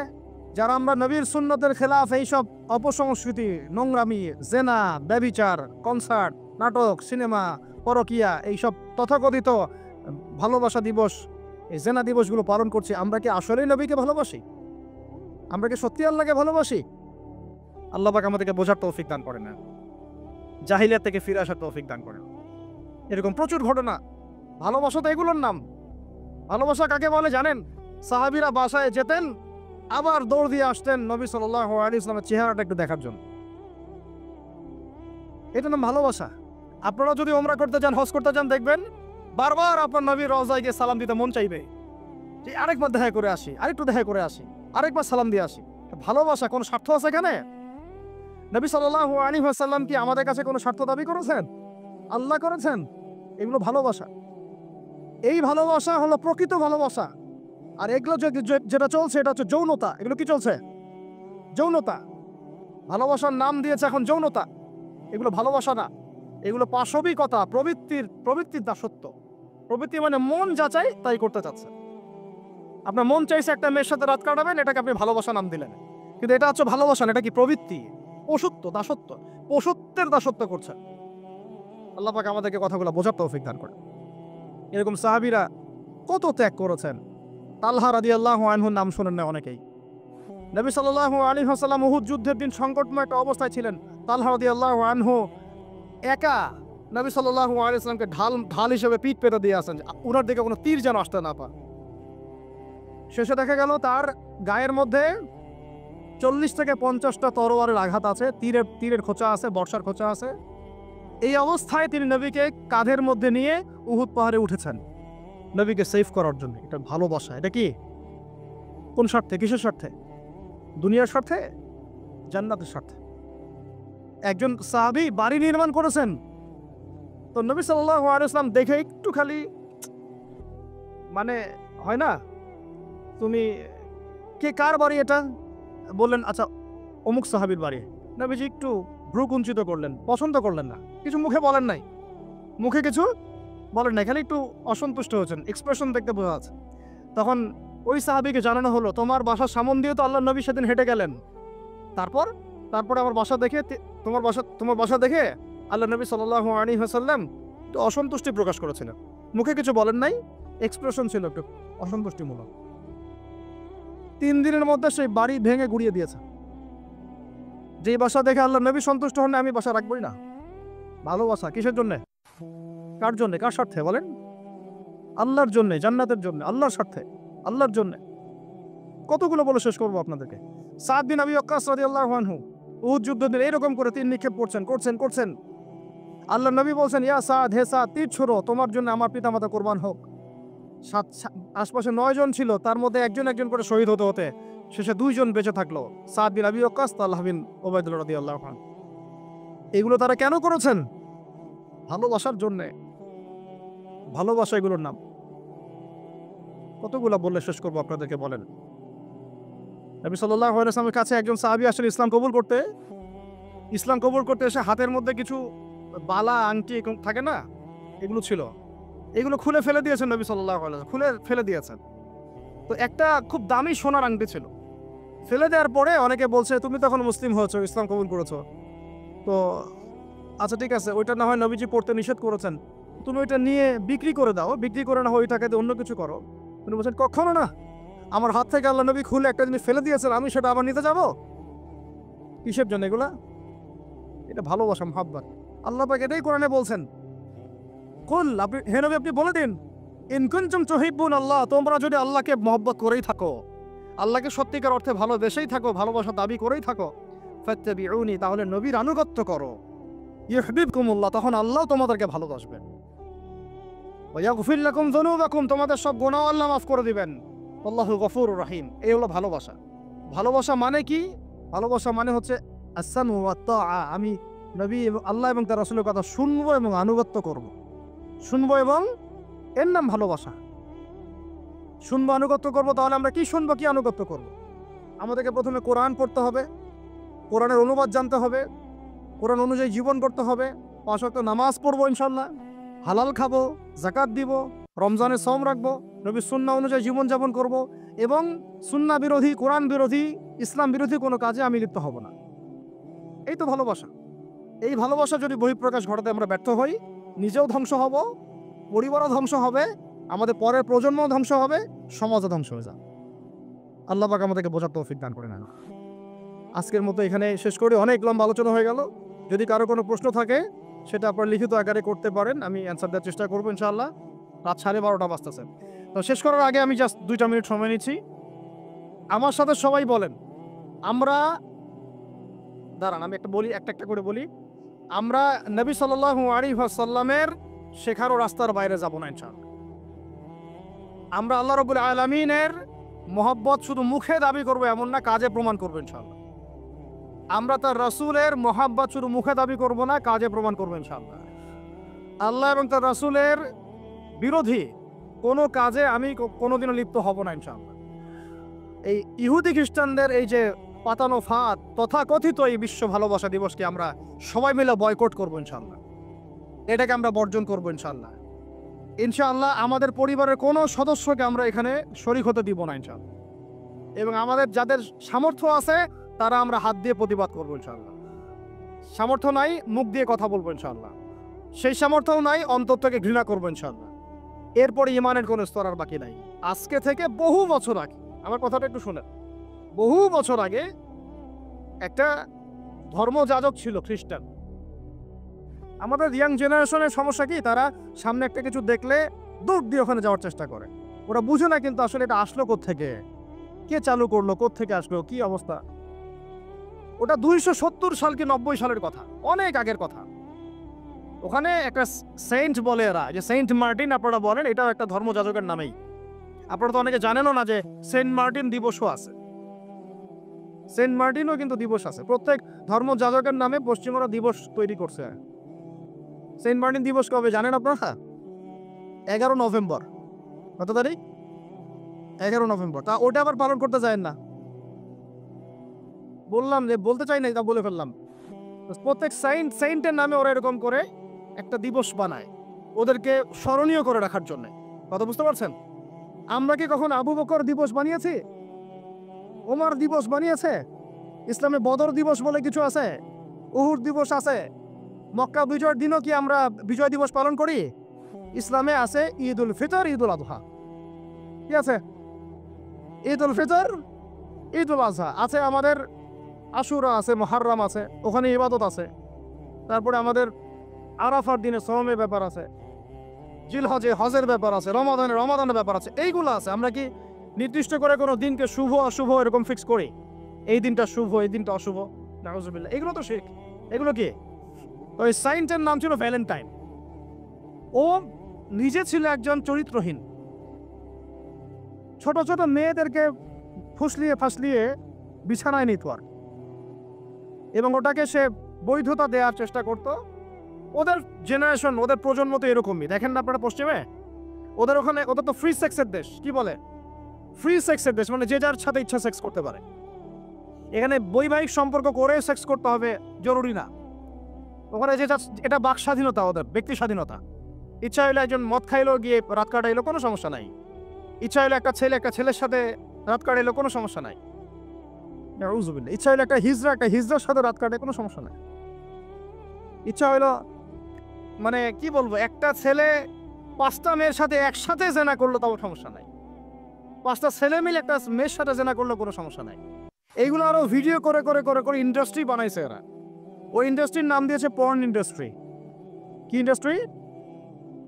যারা আমরা নবীর সুন্নতের খেলাফ এইসব অপসংস্কৃতি, নোংরামি, জেনা, ব্যভিচার, কনসার্ট, নাটক, সিনেমা, পরকিয়া, এইসব তথাকথিত ভালোবাসা দিবস, এই জেনা দিবসগুলো পালন করছি, আমরা কি আসলেই নবীকে ভালোবাসি? আমরা কি সত্যি আল্লাহকে ভালোবাসি? আল্লাহ পাক আমাদেরকে বোঝার তৌফিক দান করেন না, জাহিলিয়াত থেকে ফিরে আসার তৌফিক দান করেন। এরকম প্রচুর ঘটনা। ভালোবাসা তো এগুলোর নাম। ভালোবাসা কাকে বলে জানেন? সাহাবীরা বাসায় যেতেন, আবার দৌড় দিয়ে আসতেন নবী সাল্লাল্লাহু আলাইহি ওয়াসাল্লামের চেহারাটা একটু দেখার জন্য। এটা নাম ভালোবাসা। আপনারা যদি ওমরা করতে যান, হজ করতে যান, দেখবেন বারবার আপনার নবীর রওজায় গিয়ে সালাম দিতে মন চাইবে, যে আরেকবার দেখা করে আসি, আরেকটু দেখা করে আসি, আরেকবার সালাম দিয়ে আসি। ভালোবাসা কোনো স্বার্থ আছে এখানে? নবী সাল্লাল্লাহু আলাইহি ওয়াসাল্লাম কি আমাদের কাছে কোনো স্বার্থ দাবি করেছেন? আল্লাহ করেছেন। এগুলো ভালোবাসা। এই ভালোবাসা হলো প্রকৃত ভালোবাসা। আর এগুলো যেটা চলছে এটা হচ্ছে যৌনতা। এগুলো কি চলছে? যৌনতা। ভালোবাসার নাম দিয়েছে এখন যৌনতা। এগুলো ভালোবাসা না, এগুলো পাশবিকতা, প্রবৃত্তির দাসত্ব। প্রবৃত্তি মানে মন যা চাই তাই করতে চাচ্ছে। আপনার মন চাইছে একটা মেয়ের সাথে রাত কাটাবেন, এটাকে আপনি ভালোবাসা নাম দিলেন, কিন্তু এটা হচ্ছে ভালোবাসা না, এটা কি প্রবৃত্তি, পশুত্ব, দাসত্ব, পশুত্বের দাসত্ব করছে। আল্লাহ পাক আমাদেরকে কথাগুলো বোঝার তৌফিক দান করেন। এরকম সাহাবীরা কত ত্যাগ করেছেন। তালহা রাদিয়াল্লাহু আনহুর নাম শোনেন না অনেকেই। নবী সাল্লাল্লাহু আলাইহি ওয়াসাল্লাম উহুদ যুদ্ধের দিন সংকটময় একটা অবস্থায় ছিলেন। তালহা রাদিয়াল্লাহু আনহু একা নবী সাল্লাল্লাহু আলাইহি ওয়াসাল্লামকে ঢাল হিসেবে পিঠ পেতে দিয়ে আসেন, উনার দিকে কোনো তীর যেন আসতে না পারে। শেষে দেখা গেল তার গায়ের মধ্যে 40 থেকে 50টা তরোয়ারের আঘাত আছে, তীরের খোঁচা আছে, বর্ষার খোঁচা আছে। এই অবস্থায় তিনি নবীকে কাঁধের মধ্যে নিয়ে উহুদ পাহাড়ে উঠেছেন নবীকে সেভ করার জন্য। এটা ভালোবাসা। এটা কি? কোন স্বার্থে? কিসের স্বার্থে? দুনিয়ার স্বার্থে? জান্নাতের স্বার্থে। একজন সাহাবী বাড়ি নির্মাণ করেছেন, তো নবী সাল্লাল্লাহু আলাইহি ওয়াসাল্লাম দেখে একটু খালি, মানে হয় না, তুমি কে, কার বাড়ি এটা? বললেন আচ্ছা অমুক সাহাবীর বাড়ি। নবীজি একটু ভ্রু কুঞ্চিত করলেন, পছন্দ করলেন না, কিছু মুখে বলেন নাই, মুখে কিছু বলেন নাই, খালি একটু অসন্তুষ্ট হয়েছেন, এক্সপ্রেশন দেখতে বোঝা যাচ্ছে। তখন ওই সাহাবীকে জানানো হলো, তোমার বাসার সামন দিয়ে তো আল্লাহর নবী সেদিন হেঁটে গেলেন, তারপরে আমার বাসা দেখে, তোমার বাসা দেখে আল্লাহ নবী সাল্লাল্লাহু আলাইহি ওয়াসাল্লাম একটু অসন্তুষ্টি প্রকাশ করেছিলেন, মুখে কিছু বলেন নাই, এক্সপ্রেশন ছিল একটু অসন্তুষ্টিমূলক। 3 দিনের মধ্যে সেই বাড়ি ভেঙে গুড়িয়ে দিয়েছে। যে বাসা দেখে আল্লাহ নবী সন্তুষ্ট হন, আমি বাসা রাখবই না। ভালোবাসা কিসের জন্য? কার জন্য? কার স্বার্থে বলেন? আল্লাহর জন্য, জান্নাতের জন্য, আল্লাহর স্বার্থে, আল্লাহর জন্য। কতগুলো বলে শেষ করবো আপনাদেরকে। সাদ বিন আবি ওয়াক্কাস রাদিয়াল্লাহু আনহু উহুদ যুদ্ধে এরকম করে তীর নিক্ষেপ করছেন। আল্লাহর নবী বলছেন, ইয়া সাদ, হে সাদ, তীর ছোড়ো, তোমার জন্য আমার পিতামাতা কুরবান হোক। আশপাশে 9 জন ছিল, তার মধ্যে একজন করে শহীদ হতে শেষে 2 জন বেঁচে থাকলো, সাদ বিন আবি ওয়াক্কাস, তালহা বিন উবাইদুল্লাহ রাদিয়াল্লাহু আনহু। এগুলো তারা কেন করেছেন? ভালোবাসার জন্যে। ভালোবাসা এগুলোর নাম। কতগুলো বললে শেষ করবো আপনাদেরকে বলেন। নবী সাল্লাল্লাহু আলাইহি ওয়াসাল্লামের কাছে একজন সাহাবী আসলে ইসলাম কবুল করতে এসে হাতের মধ্যে কিছু বালা, আংটি থাকে না, এগুলো ছিল, এগুলো খুলে ফেলে দিয়েছেন নবী সাল্লাল্লাহু আলাইহি ওয়াসাল্লাম, খুলে ফেলে দিয়েছেন। তো একটা খুব দামি সোনার আংটি ছিল, ফেলে দেওয়ার পরে অনেকে বলছে, তুমি তখন মুসলিম হয়েছো, ইসলাম কবুল করেছো, তো আচ্ছা ঠিক আছে, ওইটা না হয় নবীজি পড়তে নিষেধ করেছেন, তুমি ওইটা নিয়ে বিক্রি করে দাও, বিক্রি করে না হয় ওইটাকে দিয়ে অন্য কিছু করো। উনি বলছেন, কখনো না, আমার হাত থেকে আল্লাহ নবী খুলে একটা জিনিস ফেলে দিয়েছেন, আমি সেটা আবার নিতে যাব? কিসের জন্য এগুলা? এটা ভালোবাসা, মহব্বত। আল্লাহ পাক এটাই কোরআনে বলছেন, কুল, আপনি হে নবী আপনি বলে দিন, ইন কুনতুম তুহিব্বুন আল্লাহ, তোমরা যদি আল্লাহকে মহব্বত করেই থাকো, আল্লাহকে সত্যিকার অর্থে ভালোবেসেই থাকো, ভালোবাসা দাবি করেই থাকো, ফাত্তাবিউনি, তাহলে নবীর আনুগত্য করো, ইউহিব্বুকুমুল্লাহ, তখন আল্লাহ তোমাদেরকে ভালোবাসবেন, ওয়া ইয়াগফির লাকুম যুনুবাকুম, তোমাদের সব গুনাহ আল্লাহ মাফ করে দিবেন, আল্লাহু গফুরুর রহিম। এই হলো ভালোবাসা। ভালোবাসা মানে কি? ভালোবাসা মানে হচ্ছে আস-সামউ ওয়াত তাআ, আমি নবী এবং আল্লাহ এবং তার রাসূলের কথা শুনবো এবং আনুগত্য করব। শুনবো এবং এর নাম ভালোবাসা। শুনবো, আনুগত্য করবো, তাহলে আমরা কি শুনবো, কি আনুগত্য করব? আমাদেরকে প্রথমে কোরআন পড়তে হবে, কোরআনের অনুবাদ জানতে হবে, কোরআন অনুযায়ী জীবন করতে হবে, 5 ওয়াক্ত নামাজ পড়বো ইনশাআল্লাহ, হালাল খাবো, যাকাত দিব, রমজানের সওম রাখবো, নবীর সুন্নাহ অনুযায়ী জীবনযাপন করব, এবং সুন্নাহ বিরোধী, কোরআন বিরোধী, ইসলাম বিরোধী কোনো কাজে আমি লিপ্ত হব না। এই তো ভালোবাসা। এই ভালোবাসা যদি বহিঃপ্রকাশ ঘটাতে আমরা ব্যর্থ হই, নিজেও ধ্বংস হব, পরিবারও ধ্বংস হবে, আমাদের পরের প্রজন্মও ধ্বংস হবে, সমাজও ধ্বংস হয়ে যাবে। আল্লাহ পাক আমাদেরকে বোঝার তৌফিক দান করে নেন। আজকের মতো এখানে শেষ করে, অনেক লম্বা আলোচনা হয়ে গেল। যদি কারো কোনো প্রশ্ন থাকে সেটা আপনার লিখিত আকারে করতে পারেন, আমি অ্যান্সার দেওয়ার চেষ্টা করবো ইনশাআল্লাহ। রাত 12:30 বাজতেছে, তো শেষ করার আগে আমি জাস্ট 2টা মিনিট সময় নিচ্ছি। আমার সাথে সবাই বলেন, আমরা, দাঁড়ান আমি একটা বলি, একটা করে বলি, আমরা নবী সাল্লাল্লাহু আলাইহি ওয়াসাল্লামের শেখানো রাস্তার বাইরে যাব না ইনশাআল্লাহ। আমরা আল্লাহ রাব্বুল আলামিনের মহব্বত শুধু মুখে দাবি করবো এমন না, কাজে প্রমাণ করবো ইনশাআল্লাহ। আমরা তার রাসূলের মহব্বত শুধু মুখে দাবি করব না, কাজে প্রমাণ করবো ইনশাআল্লাহ। আল্লাহ এবং তার রাসূলের বিরোধী কোনো কাজে আমি কোনোদিনও লিপ্ত হব না ইনশাআল্লাহ। এই ইহুদি খ্রিস্টানদের এই যে পাতানো ফাঁদ, তথাকথিত এই বিশ্ব ভালোবাসা দিবসকে আমরা সবাই মিলে বয়কট করবো ইনশাআল্লাহ। এটাকে আমরা বর্জন করবো ইনশাআল্লাহ। ইনশাআল্লাহ আমাদের পরিবারের কোনো সদস্যকে আমরা এখানে শরীক হতে দিব না ইনশাআল্লাহ। এবং আমাদের যাদের সামর্থ্য আছে তারা আমরা হাত দিয়ে প্রতিবাদ করবো ইনশাআল্লাহ। সামর্থ্য নাই, মুখ দিয়ে কথা বলবো ইনশাআল্লাহ। সেই সামর্থ্যও নাই, অন্তর থেকে ঘৃণা করবো ইনশাআল্লাহ। এরপরে ইমানের কোনো স্তর আর বাকি নাই। আজকে থেকে বহু বছর আগে, আমার কথাটা একটু শুনেন, বহু বছর আগে একটা ধর্মযাজক ছিল খ্রিস্টান। আমাদের ইয়াং জেনারেশনের সমস্যা কি, তারা সামনে একটা কিছু দেখলে দৌড় দিয়ে ওখানে যাওয়ার চেষ্টা করে। ওরা বুঝে না কিন্তু আসলে এটা আসলো কোত্থেকে, কে চালু করলো, কোত্থেকে আসলো, কি অবস্থা। ওটা 270 সাল কি 90 সালের কথা, অনেক আগের কথা। ওখানে একটা সেন্ট বলে এরা, যে সেন্ট মার্টিন আপনারা বলেন, এটাও একটা ধর্মযাজকের নামেই। আপনারা তো অনেকে জানেনও না যে সেন্ট মার্টিন দিবসও আছে। সেন্ট মার্টিনও কিন্তু দিবস আছে। প্রত্যেক ধর্মযাজকের নামে পশ্চিমরা দিবস তৈরি করছে। সেন্ট মার্টিন দিবস কবে জানেন আপনারা? 11 নভেম্বর। কত তারিখ? 11 নভেম্বর। তা ওটা আবার পালন করতে চায় না। বললাম যে বলতে চাই না, তা বলে ফেললাম। প্রত্যেক সেন্টের নামে ওরা এরকম করে একটা দিবস বানায়, ওদেরকে স্মরণীয় করে রাখার জন্য। কথা বুঝতে পারছেন? আমরা কি কখন আবু বকর দিবস বানিয়েছি? ওমর দিবস বানিয়েছে? ইসলামে বদর দিবস বলে কিছু আছে, উহুদ দিবস আছে, মক্কা বিজয়ের দিনও কি আমরা বিজয় দিবস পালন করি? ইসলামে আছে ঈদ উল ফিতর, ঈদ উল আজহা। কি আছে? ঈদ উল ফিতর, ঈদ উল আজহা আছে। আমাদের আশুরা আছে, মুহররম আছে, ওখানে ইবাদত আছে। তারপরে আমাদের আরাফার দিনে সওমের ব্যাপার আছে, জিলহজে হজের ব্যাপার আছে, রমাদানের ব্যাপার আছে, এইগুলো আছে। আমরা কি নির্দিষ্ট করে কোনো দিনকে শুভ অশুভ এরকম ফিক্স করি? এই দিনটা শুভ, এই দিনটা অশুভ? নাউজুবিল্লাহ, এগুলো তো শিরক। এগুলো কি? ওই সাইন্টের নাম ছিল ভ্যালেন্টাইন। ও নিজে ছিল একজন চরিত্রহীন, ছোট ছোট মেয়েদেরকে ফুসলিয়ে ফাসলিয়ে বিছানায় নিত আর, এবং ওটাকে সে বৈধতা দেওয়ার চেষ্টা করত। ওদের জেনারেশন, ওদের প্রজন্ম তো এরকমই। দেখেন না আপনারা পশ্চিমে, ওদের ওখানে, ওদের তো ফ্রি সেক্সের দেশ। কি বলে? ফ্রি সেক্সের দেশ, মানে যে যার সাথে ইচ্ছা সেক্স করতে পারে। এখানে বৈবাহিক সম্পর্ক করে সেক্স করতে হবে জরুরি না। ওখানে যে এটা বাক স্বাধীনতা, ওদের ব্যক্তি স্বাধীনতা। ইচ্ছা হইলে একজন মদ খাইলো, গিয়ে রাত কাটাইলো, কোনো সমস্যা নাই। ইচ্ছা হইলে একটা ছেলের সাথে রাত কাটাইলো, কোনো সমস্যা নাই। ইচ্ছা হইলে একটা হিজড়ার সাথে রাত কাটে, কোনো সমস্যা নাই। ইচ্ছা হইলো, মানে কি বলবো, একটা ছেলে 5টা মেয়ের সাথে একসাথে জেনা করলো, তাও সমস্যা নাই। 5টা ছেলে মিলে একটা মেয়ের সাথে জেনা করলে কোনো সমস্যা নাই। এইগুলো আরো ভিডিও করে করে করে করে ইন্ডাস্ট্রি বানাইছে এরা। ওই ইন্ডাস্ট্রির নাম দিয়েছে পর্ন ইন্ডাস্ট্রি। কি ইন্ডাস্ট্রি?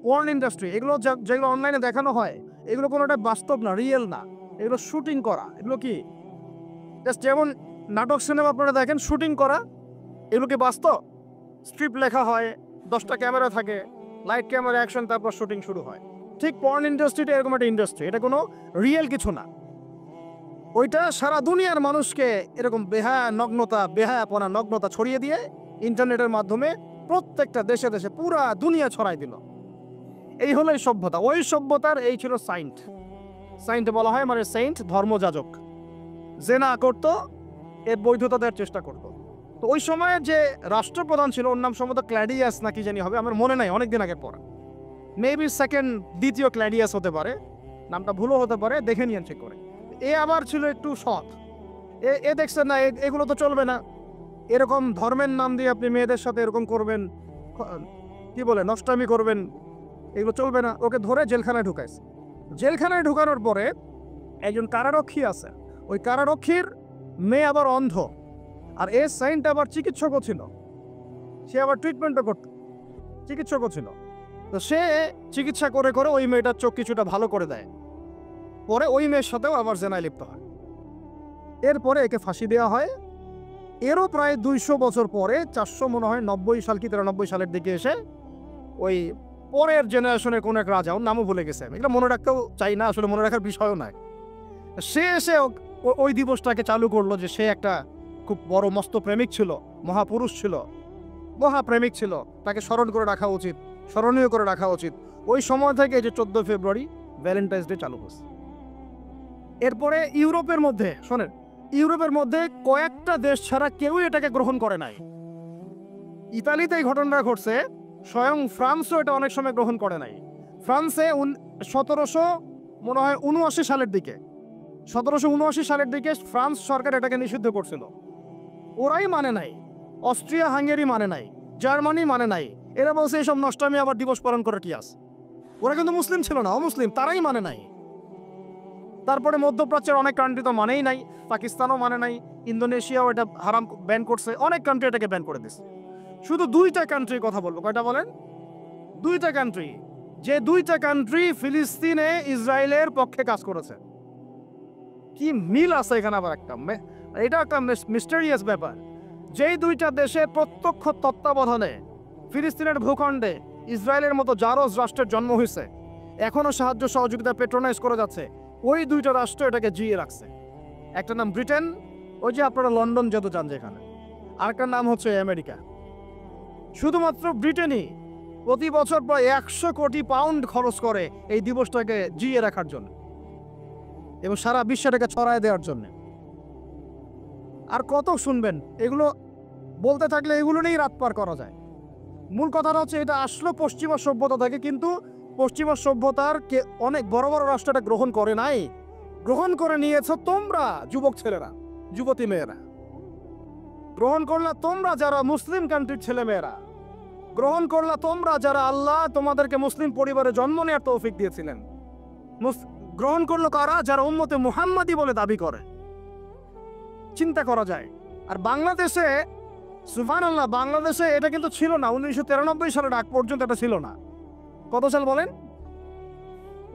Porn industry. এগুলো যেগুলো অনলাইনে দেখানো হয় এগুলো কোনোটা বাস্তব না, রিয়েল না, এগুলো শুটিং করা। এগুলো কি জাস্ট যেমন নাটক সিনেমা আপনারা দেখেন শুটিং করা, এগুলো কি বাস্তব? স্ক্রিপ্ট লেখা হয়, 10টা ক্যামেরা থাকে, লাইট ক্যামেরা অ্যাকশন, তারপর শুটিং শুরু হয়। ঠিক পর্ন ইন্ডাস্ট্রিটা এরকম একটা ইন্ডাস্ট্রি, এটা কোনো রিয়েল কিছু না। ওইটা সারা দুনিয়ার মানুষকে এরকম বেহায়াপনা নগ্নতা ছড়িয়ে দিয়ে ইন্টারনেটের মাধ্যমে প্রত্যেকটা দেশে দেশে পুরা দুনিয়া ছড়াই দিল। এই হলো এই সভ্যতা। ওই সভ্যতার এই ছিল সাইন্ট। সাইন্ট বলা হয় মানে সেন্ট, ধর্মযাজক। যে না করতো এর বৈধতা দেওয়ার চেষ্টা করতো। তো ওই সময়ে যে রাষ্ট্রপ্রধান ছিল ওর নাম সম্ভবত ক্ল্যাডিয়াস নাকি জানি হবে, আমার মনে নাই, অনেকদিন আগের পর। মেবি দ্বিতীয় ক্ল্যাডিয়াস হতে পারে, নামটা ভুলও হতে পারে, দেখে নিয়েন চেক করে। এ আবার ছিল একটু সৎ। এ দেখছেন না এগুলো তো চলবে না, এরকম ধর্মের নাম দিয়ে আপনি মেয়েদের সাথে এরকম করবেন, কি বলে নষ্টামি করবেন, এগুলো চলবে না। ওকে ধরে জেলখানায় ঢুকাইছে। জেলখানায় ঢুকানোর পরে একজন কারারক্ষী আছে, ওই কারারক্ষীর মেয়ে আবার অন্ধ, আর এ সাইন্ট আবার চিকিৎসকও ছিল, সে আবার ট্রিটমেন্টও করত, চিকিৎসকও ছিল। তো সে চিকিৎসা করে করে ওই মেয়েটার চোখ কিছুটা ভালো করে দেয়। পরে ওই মেয়ের সাথেও আবার জেনায় লিপ্ত হয়। এরপরে একে ফাঁসি দেওয়া হয়। এরও প্রায় 200 বছর পরে, 400 মনে হয় 90 সাল কি 93 সালের দিকে এসে ওই পরের জেনারেশনের কোন এক রাজা, ওর নামও ভুলে গেছে, এটা মনে রাখতেও চাই না, আসলে মনে রাখার বিষয়ও নয়। সে এসে ওই দিবসটাকে চালু করলো যে সে একটা খুব বড় মস্ত প্রেমিক ছিল, মহাপুরুষ ছিল, মহাপ্রেমিক ছিল, তাকে স্মরণ করে রাখা উচিত, স্মরণীয় করে রাখা উচিত। ওই সময় থেকে এই যে 14 ফেব্রুয়ারি ভ্যালেন্টাইন্স ডে চালু হয়েছে। এরপরে ইউরোপের মধ্যে শোনেন, ইউরোপের মধ্যে কয়েকটা দেশ ছাড়া কেউই এটাকে গ্রহণ করে নাই। ইতালিতে এই ঘটনাটা ঘটছে, স্বয়ং ফ্রান্সও এটা অনেক সময় গ্রহণ করে নাই। ফ্রান্সে 1779 সালের দিকে 1779 সালের দিকে ফ্রান্স সরকার এটাকে নিষিদ্ধ করছিল। ওরাই মানে নাই, অস্ট্রিয়া হাঙ্গেরি মানে নাই, জার্মানি মানে নাই। এরা বলছে এইসব নষ্টামি আবার দিবস পালন করার কি আছে। ওরা কিন্তু মুসলিম ছিল না, অমুসলিম, তারাই মানে নাই। তারপরে মধ্যপ্রাচ্যের অনেক কান্ট্রি তো মানেই নাই, পাকিস্তানও মানে নাই, ইন্দোনেশিয়াও এটা হারাম ব্যান করছে, অনেক কান্ট্রি এটাকে ব্যান করে দিচ্ছে। শুধু 2টা কান্ট্রির কথা বলবো। কয়টা বলেন? 2টা কান্ট্রি, যে 2টা কান্ট্রি ফিলিস্তিনে ইসরায়েলের পক্ষে কাজ করেছে। কি মিল আছে এখানে আবার একটা, এটা একটা মিস্টেরিয়াস ব্যাপার। যেই 2টা দেশের প্রত্যক্ষ তত্ত্বাবধানে ফিলিস্তিনের ভূখণ্ডে ইসরায়েলের মতো জারজ রাষ্ট্রের জন্ম হয়েছে, এখনো সাহায্য সহযোগিতা পেট্রোনাইজ করে যাচ্ছে, ওই 2টা রাষ্ট্র এটাকে জিয়ে রাখছে। একটা নাম ব্রিটেন, ওই যে আপনারা লন্ডন যত যান যেখানে, আরেকটার নাম হচ্ছে আমেরিকা। শুধুমাত্র ব্রিটেনই প্রতি বছর প্রায় 100 কোটি পাউন্ড খরচ করে এই দিবসটাকে জিয়ে রাখার জন্য এবং সারা বিশ্বটাকে ছড়ায় দেওয়ার জন্য। আর কত শুনবেন, এগুলো বলতে থাকলে এগুলো নিয়েই রাত পার করা যায়। মূল কথাটা হচ্ছে এটা আসলো পশ্চিমা সভ্যতা থেকে, কিন্তু পশ্চিমা সভ্যতার অনেক বড় বড় রাষ্ট্র এটা গ্রহণ করে নাই, গ্রহণ করে নিয়েছো তোমরা যুবক ছেলেরা, যুবতী মেয়েরা গ্রহণ করলা, তোমরা যারা মুসলিম কান্ট্রির ছেলে মেয়েরা গ্রহণ করলা, তোমরা যারা আল্লাহ তোমাদেরকে মুসলিম পরিবারে জন্ম নেওয়ার তৌফিক দিয়েছিলেন। গ্রহণ করলো কারা? যারা উম্মতে মুহাম্মাদি বলে দাবি করে। চিন্তা করা যায়। আর বাংলাদেশে, সুবহানাল্লাহ, বাংলাদেশে এটা কিন্তু ছিল না। 1993 সালের আগ পর্যন্ত এটা ছিল না। কত সাল বলেন?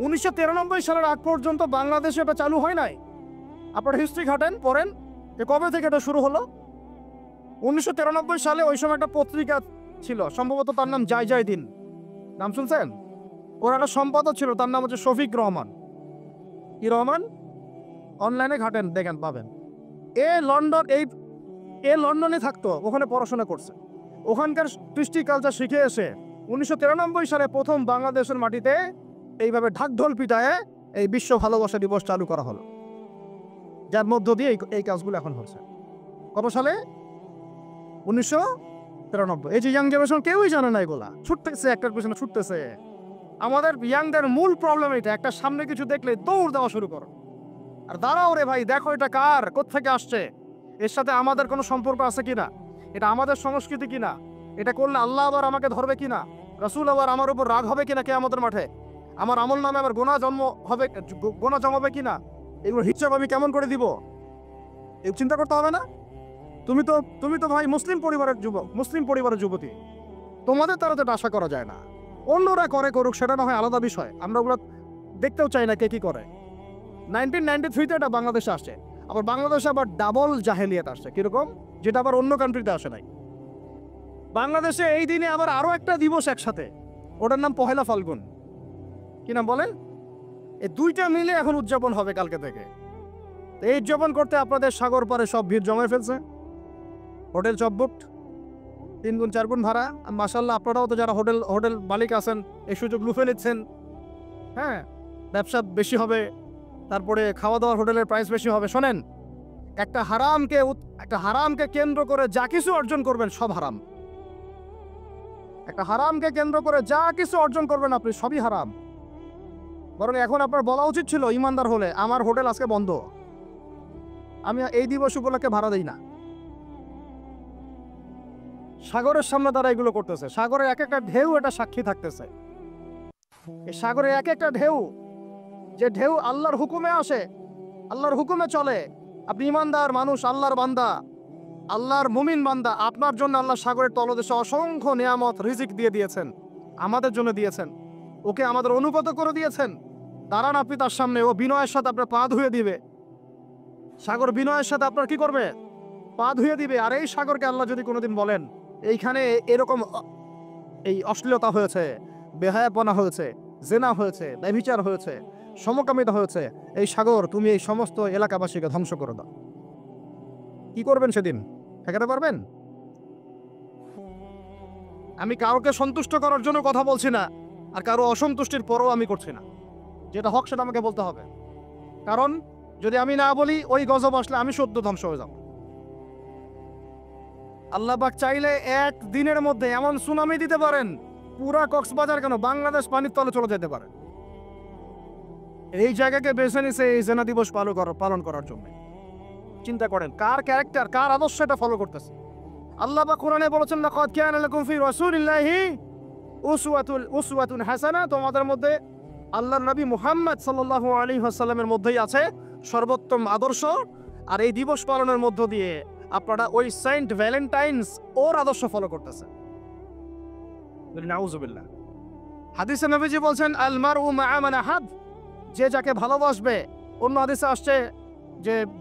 1993 সালের আগ পর্যন্ত বাংলাদেশে এটা চালু হয় নাই। আপনারা হিস্ট্রি ঘাটেন, পড়েন যে কবে থেকে এটা শুরু হলো। 1993 সালে ওই সময় একটা পত্রিকা ছিল, সম্ভবত তার নাম জয় দিন, নাম শুনছেন? ওর একটা সম্পাদক ছিল, তার নাম হচ্ছে শফিক রহমান। কি রহমান? অনলাইনে ঘাটেন, দেখেন পাবেন। এ লন্ডনে থাকতো, ওখানে পড়াশোনা করছে, ওখানকার কৃষ্টি কালচার শিখে এসে 1993 সালে প্রথম বাংলাদেশের মাটিতে এইভাবে ঢাকঢোল পিটায়ে এই বিশ্ব ভালোবাসা দিবস চালু করা হলো, যার মধ্য দিয়ে এই কাজগুলো এখন হচ্ছে। কত সালে? 1993। এই যে ইয়াং জেনারেশন কেউই জানে না, এগুলা ছুটতেছে, একটার পিছনে ছুটতেছে। আমাদের ইয়াংদের মূল প্রবলেম এটা, একটা সামনে কিছু দেখলে দৌড় দেওয়া শুরু করো, আর দাঁড়াও রে ভাই, দেখো এটা কার, কোত্থেকে আসছে, এর সাথে আমাদের কোনো সম্পর্ক আছে কিনা, এটা আমাদের সংস্কৃতি কিনা, এটা করলে আল্লাহ আবার আমাকে ধরবে কিনা, রাসূল আবার আমার উপর রাগ হবে কিনা কিয়ামতের মাঠে। আমার আমল নামে আমার গোনা জমাবে কিনা, এগুলো হিসাব আমি কেমন করে দিব, এই চিন্তা করতে হবে না? তুমি তো ভাই মুসলিম পরিবারের যুবতী, তোমাদের তারা তো আশা করা যায় না। অন্যরা করুক, সেটা না হয় আলাদা বিষয়, আমরা ওগুলো দেখতেও চাই না কে কি করে। 1993-তে এটা বাংলাদেশে আসছে, আবার বাংলাদেশে আবার ডাবল জাহেলিয়াত আসছে। কিরকম? যেটা আবার অন্য কান্ট্রিতে আসে নাই। বাংলাদেশে এই দিনে আবার আরো একটা দিবস একসাথে, ওটার নাম পহেলা ফাল্গুন। কি নাম বলেন? এই দুইটা মিলে এখন উদযাপন হবে কালকে থেকে। এই উদযাপন করতে আপনাদের সাগর পারে সব ভিড় জমায় ফেলছে, হোটেল সব বুকড, 3 গুণ 4 গুণ ভাড়া। মাশাআল্লাহ, আপনারাও তো যারা হোটেল মালিক আছেন এই সুযোগ লুফে নিচ্ছেন। হ্যাঁ, ব্যবসা বেশি হবে, তারপরে খাওয়া দাওয়ার হোটেলের প্রাইস বেশি হবে। শোনেন, একটা হারামকে কেন্দ্র করে যা কিছু অর্জন করবেন সব হারাম। একটা হারামকে কেন্দ্র করে যা কিছু অর্জন করবেন আপনি, সবই হারাম। বরং এখন আপনার বলা উচিত ছিল ইমানদার হলে, আমার হোটেল আজকে বন্ধ, আমি এই দিবস উপলক্ষে ভাড়া দেই না। সাগরের সামনে তারা এগুলো করতেছে, সাগরের এক একটা ঢেউ এটা সাক্ষী থাকতেছে। এই সাগরের এক একটা ঢেউ, যে ঢেউ আল্লাহর হুকুমে আসে, আল্লাহর হুকুমে চলে। আপনি ইমানদার মানুষ, আল্লাহর বান্দা, আল্লাহর মুমিন বান্দা, আপনার জন্য আল্লাহ সাগরের তলদেশে অসংখ্য নিয়ামত রিজিক দিয়ে দিয়েছেন, আমাদের জন্য দিয়েছেন, ওকে আমাদের অনুগত করে দিয়েছেন। দাঁড়ান আপনি তার সামনে, ও বিনয়ের সাথে আপনার পা ধুয়ে দিবে। সাগর বিনয়ের সাথে আপনার কি করবে? পা ধুয়ে দিবে। আর এই সাগরকে আল্লাহ যদি কোনোদিন বলেন এইখানে এরকম এই অশ্লীলতা হয়েছে, বেহায়াপনা হয়েছে, জেনা হয়েছে, ব্যভিচার হয়েছে, সমকামিতা হয়েছে, এই সাগর তুমি এই সমস্ত এলাকাবাসীকে ধ্বংস করে দাও, কি করবেন সেদিন? ঠেকাতে পারবেন? আমি কাউকে সন্তুষ্ট করার জন্য কথা বলছি না, আর কারো অসন্তুষ্টির পরও আমি করছি না। যেটা হক সেটা আমাকে বলতে হবে, কারণ যদি আমি না বলি ওই গজব আসলে আমি সদ্য ধ্বংস হয়ে যাব। আল্লাহ পাক চাইলে এক দিনের মধ্যে এমন সুনামি দিতে পারেন, পুরা কক্সবাজার কেন বাংলাদেশ পানির তলে চলে যেতে পারে। এই জায়গাকে বেছে নিছে এই জেনা দিবস পালন করার জন্য। চিন্তা করেন কার ক্যারেক্টার, কার আদর্শ এটা ফলো করতেছে। আল্লাহ পাক কোরআনে বলেছেন, লাকাদ কানা লাকুম ফি রাসূলিল্লাহি উসওয়াতুন হাসানাহ, তোমাদের মধ্যে আল্লাহর নবী মুহাম্মদ সাল্লাল্লাহু আলাইহি ওয়াসাল্লামের মধ্যেই আছে সর্বোত্তম আদর্শ। আর এই দিবস পালনের মধ্য দিয়ে আপনারা ওই সেন্ট ভ্যালেন্টাইন্স ওর আদর্শ ফলো করতেছেন। নাউজুবিল্লাহ। হাদিসে নবীজি বলছেন, আল মারউ মা'a মান আহাব, যে যাকে ভালোবাসবে। অন্য হাদিসে আসছে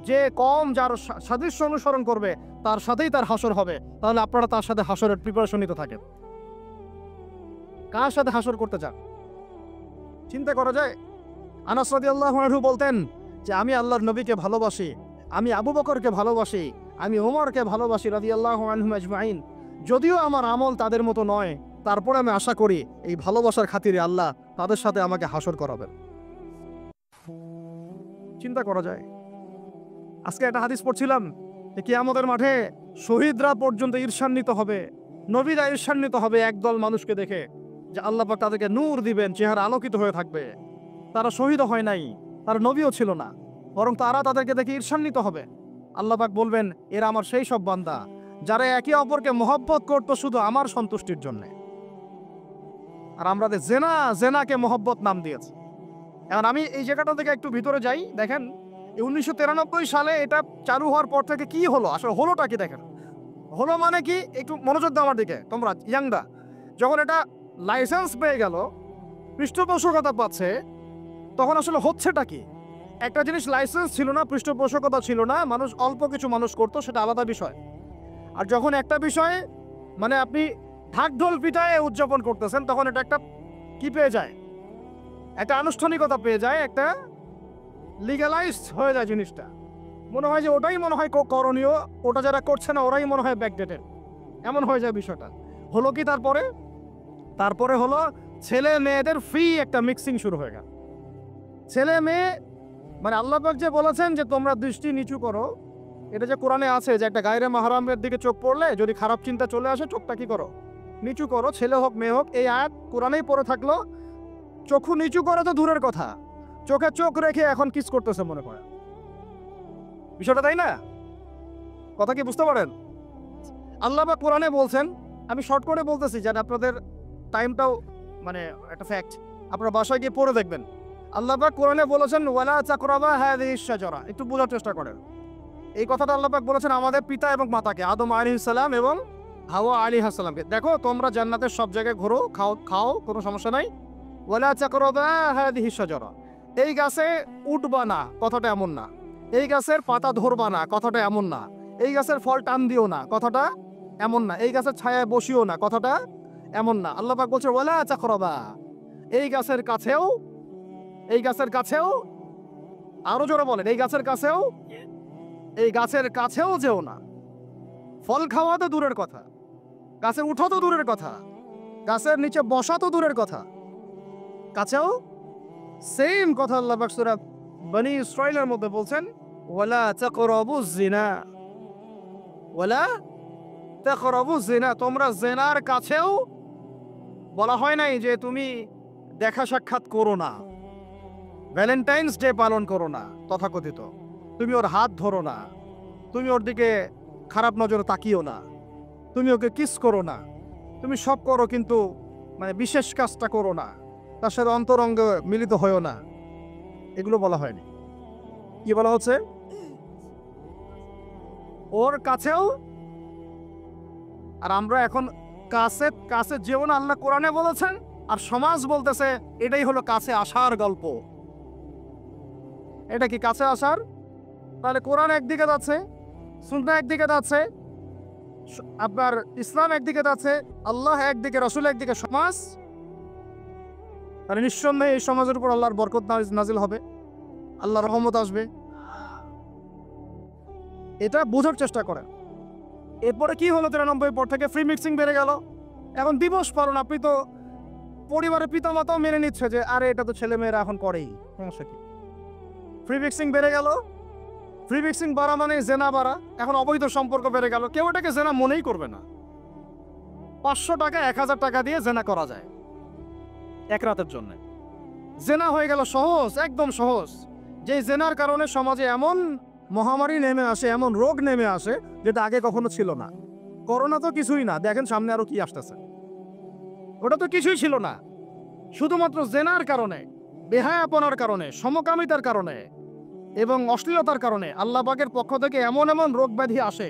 যে কম যার সাদৃশ্য অনুসরণ করবে তার সাথেই তার হাসর হবে। তাহলে আপনারা তার সাথে হাসরের প্রিপারেশন নিতে থাকেন। কার সাথে হাসর করতে চান? চিন্তা করা যায়। আনাস রাদিয়াল্লাহু আনহু বলতেন যে আমি আল্লাহর নবীকে ভালোবাসি, আমি আবু বকরকে ভালোবাসি, আমি ওমরকে ভালোবাসি রাদিয়াল্লাহু আনহুম আজমাইন। যদিও আমার আমল তাদের মতো নয়, তারপরে আমি আশা করি এই ভালোবাসার খাতিরে আল্লাহ তাদের সাথে আমাকে হাসর করাবেন। চিন্তা করা যায়। আজকে একটা হাদিস পড়ছিলাম যে কিয়ামতের মাঠে শহীদরা পর্যন্ত ঈর্ষান্বিত হবে, নবীরা ঈর্ষান্বিত হবে একদল মানুষকে দেখে, যে আল্লাহ পাক তাদেরকে নূর দিবেন, চেহারা আলোকিত হয়ে থাকবে। তারা শহীদও হয় নাই, তারা নবীও ছিল না, বরং তারা তাদেরকে দেখে ঈর্ষান্বিত হবে। আল্লাহ পাক বলবেন, এরা আমার সেই সব বান্দা যারা একে অপরকে মহব্বত করতো শুধু আমার সন্তুষ্টির জন্য। আর আমরা জেনাকে মহব্বত নাম দিয়েছি। এখন আমি এই জায়গাটা থেকে একটু ভিতরে যাই। দেখেন 1993 সালে এটা চালু হওয়ার পর থেকে কি হলো, আসলে হলোটা কি দেখেন। হলো মানে কি, একটু মনোযোগ দাও আমার দিকে তোমরা ইয়াংরা। যখন এটা লাইসেন্স পেয়ে গেল, পৃষ্ঠপোষকতা পাচ্ছে, তখন আসলে হচ্ছেটা কি? একটা জিনিস লাইসেন্স ছিল না, পৃষ্ঠপোষকতা ছিল না, মানুষ অল্প কিছু মানুষ করতো, সেটা আলাদা বিষয়। আর যখন একটা বিষয়ে মানে আপনি ঢাকঢোল পিটায় উদযাপন করতেছেন, তখন এটা একটা কি পেয়ে যায়, একটা আনুষ্ঠানিকতা পেয়ে যায়, একটা লিগ্যালাইজড হয়ে যায় জিনিসটা। মনে হয় যে ওটাই মনে হয় করণীয়, ওটা যারা করছে না ওরাই মনে হয় ব্যাকডেটেড, এমন হয়ে যায় বিষয়টা। হলো কি তারপরে হলো ছেলে মেয়েদের ফ্রি একটা মিক্সিং শুরু হয়ে গেল। ছেলে মেয়ে মানে আল্লাহ পাক যে বলেছেন যে তোমরা দৃষ্টি নিচু করো, এটা যে কোরআনে আছে যে একটা গায়রে মাহরামের দিকে চোখ পড়লে যদি খারাপ চিন্তা চলে আসে চোখটা কি করো, নিচু করো, ছেলে হোক মেয়ে হোক। এই আয়াত কোরআনেই পড়ে থাকলো। চক্ষু নিচু করে তো দূরের কথা, চোখে চোখ রেখে এখন কিস করতেছে মনে করে বিষয়টা, তাই না? কথা কি বুঝতে পারেন? আল্লাহ পাক কোরআনে বলছেন, আমি শর্ট করে বলতেছি যেন আপনাদের টাইমটাও মানে একটা ফ্যাক্ট। আপনার বাসায় গিয়ে পড়ে দেখবেন। আল্লাহ পাক কোরআনে বলেছেন ওয়ালা তাকরাবা হাযিহিশ শাজারা। একটু বোঝার চেষ্টা করেন। এই কথাটা আল্লাহ পাক বলেছেন আমাদের পিতা এবং মাতাকে, আদম আলাইহিস সালাম এবং হাওয়া আলাইহিস সালামকে। দেখো তোমরা জান্নাতের সব জায়গায় ঘোরো, খাও, কোনো সমস্যা নাই। ওয়ালা তাকরাবা হাযিহিশ শাজারা। এই গাছে উঠবা না, কথাটা এমন না। এই গাছের পাতা ধরবা না, কথাটা এমন না। এই গাছের ফল টান দিও না, কথাটা এমন না। এই গাছের ছায়ায় বসিও না, কথাটা এমন না। আল্লাহ পাক বলছে ওয়ালা তাকরাবা, এই গাছের কাছেও, আরো জোরে বলেন, এই গাছের কাছেও যেও না। ফল খাওয়া তো দূরের কথা, গাছে উঠা তো দূরের কথা, গাছের নিচে বসা তো দূরের কথা, কাছেও সেম কথা আল্লাহ পাক সূরা বনী ইসরাঈলের মধ্যে বলছেন ওয়ালা তাকরাবুজ জিনা, তোমরা জিনার কাছেও, বলা হয় নাই যে তুমি দেখা সাক্ষাৎ করো না, ভ্যালেন্টাইন্স ডে পালন করো না তথাকথিত, তুমি ওর হাত ধরো না, তুমি ওর দিকে খারাপ নজরে তাকিও না, তুমি ওকে কিস করো না, তুমি সব করো কিন্তু মানে বিশেষ কাজটা করো না, তার সাথে অন্তরঙ্গ মিলিত হয়েও না, এগুলো বলা হয়নি। কি বলা হচ্ছে? ওর কাছেও। আর আমরা এখন কাছে যেও না আল্লাহ কোরআনে বলেছেন, আর সমাজ বলতেছে এটাই হলো কাছে আসার গল্প। এটা কি কাছে আসার? তাহলে কোরআন একদিকে যাচ্ছে, সুন্নাহ একদিকে যাচ্ছে, আপনার ইসলাম একদিকে যাচ্ছে, আল্লাহ একদিকে, রাসূল একদিকে, সমাজ। তাহলে নিঃসন্দেহে এই সমাজের উপর আল্লাহর বরকত নাজিল হবে, আল্লাহর রহমত আসবে। এটা বোঝার চেষ্টা করেন। এরপরে কি হলো 93 পর থেকে ফ্রি মিক্সিং বেড়ে গেল। এখন দিবস পালন, আপনি তো পরিবারের পিতামাতাও মেনে নিচ্ছে যে আরে এটা তো ছেলে মেয়েরা এখন করেই, সমস্যা কি? ফ্রি মিক্সিং বেড়ে গেল। ফ্রি মিক্সিং বাড়া মানে জেনা বাড়া। এখন অবৈধ সম্পর্ক বেড়ে গেল, কেউ এটাকে জেনা মনেই করবে না। 500 টাকা 1000 টাকা দিয়ে জেনা করা যায় এক রাতের জন্য। জেনা হয়ে গেল সহজ, একদম সহজ। যে জেনার কারণে সমাজে এমন মহামারী নেমে আসে, এমন রোগ নেমে আসে যেটা আগে কখনো ছিল না। করোনা তো কিছুই না, দেখেন সামনে আরো কি আসতেছে। ওটা তো কিছুই ছিল না, শুধুমাত্র জেনার কারণে, বেহায়াপনার কারণে, সমকামিতার কারণে এবং অশ্লীলতার কারণে আল্লাহ পাকের পক্ষ থেকে এমন এমন রোগ ব্যাধি আসে,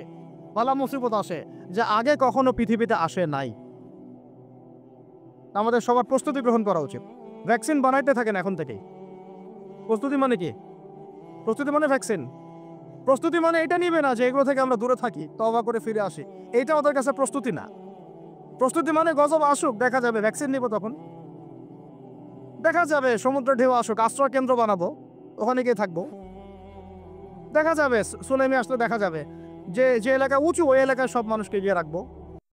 বালা মুসিবত আসে, যা আগে কখনো পৃথিবীতে আসে নাই। আমাদের সবার প্রস্তুতি গ্রহণ করা উচিত। ভ্যাকসিন বানাইতে থাকেন এখন থেকেই। প্রস্তুতি মানে কি? প্রস্তুতি মানে ভ্যাকসিন। প্রস্তুতি মানে এটা নিবে না যে এগুলো থেকে আমরা দূরে থাকি, তওবা করে ফিরে আসি, এইটা ওদের কাছে প্রস্তুতি না। প্রস্তুতি মানে গজব আসুক, দেখা যাবে, ভ্যাকসিন নিব, তখন দেখা যাবে সমুদ্র ঢেউ আসুক, আশ্রয় কেন্দ্র বানাবো, ওখানে গিয়ে থাকবো, দেখা যাবে সুনামি আসলে দেখা যাবে যে এলাকা উঁচু ওই এলাকায় সব মানুষকে গিয়ে রাখবো।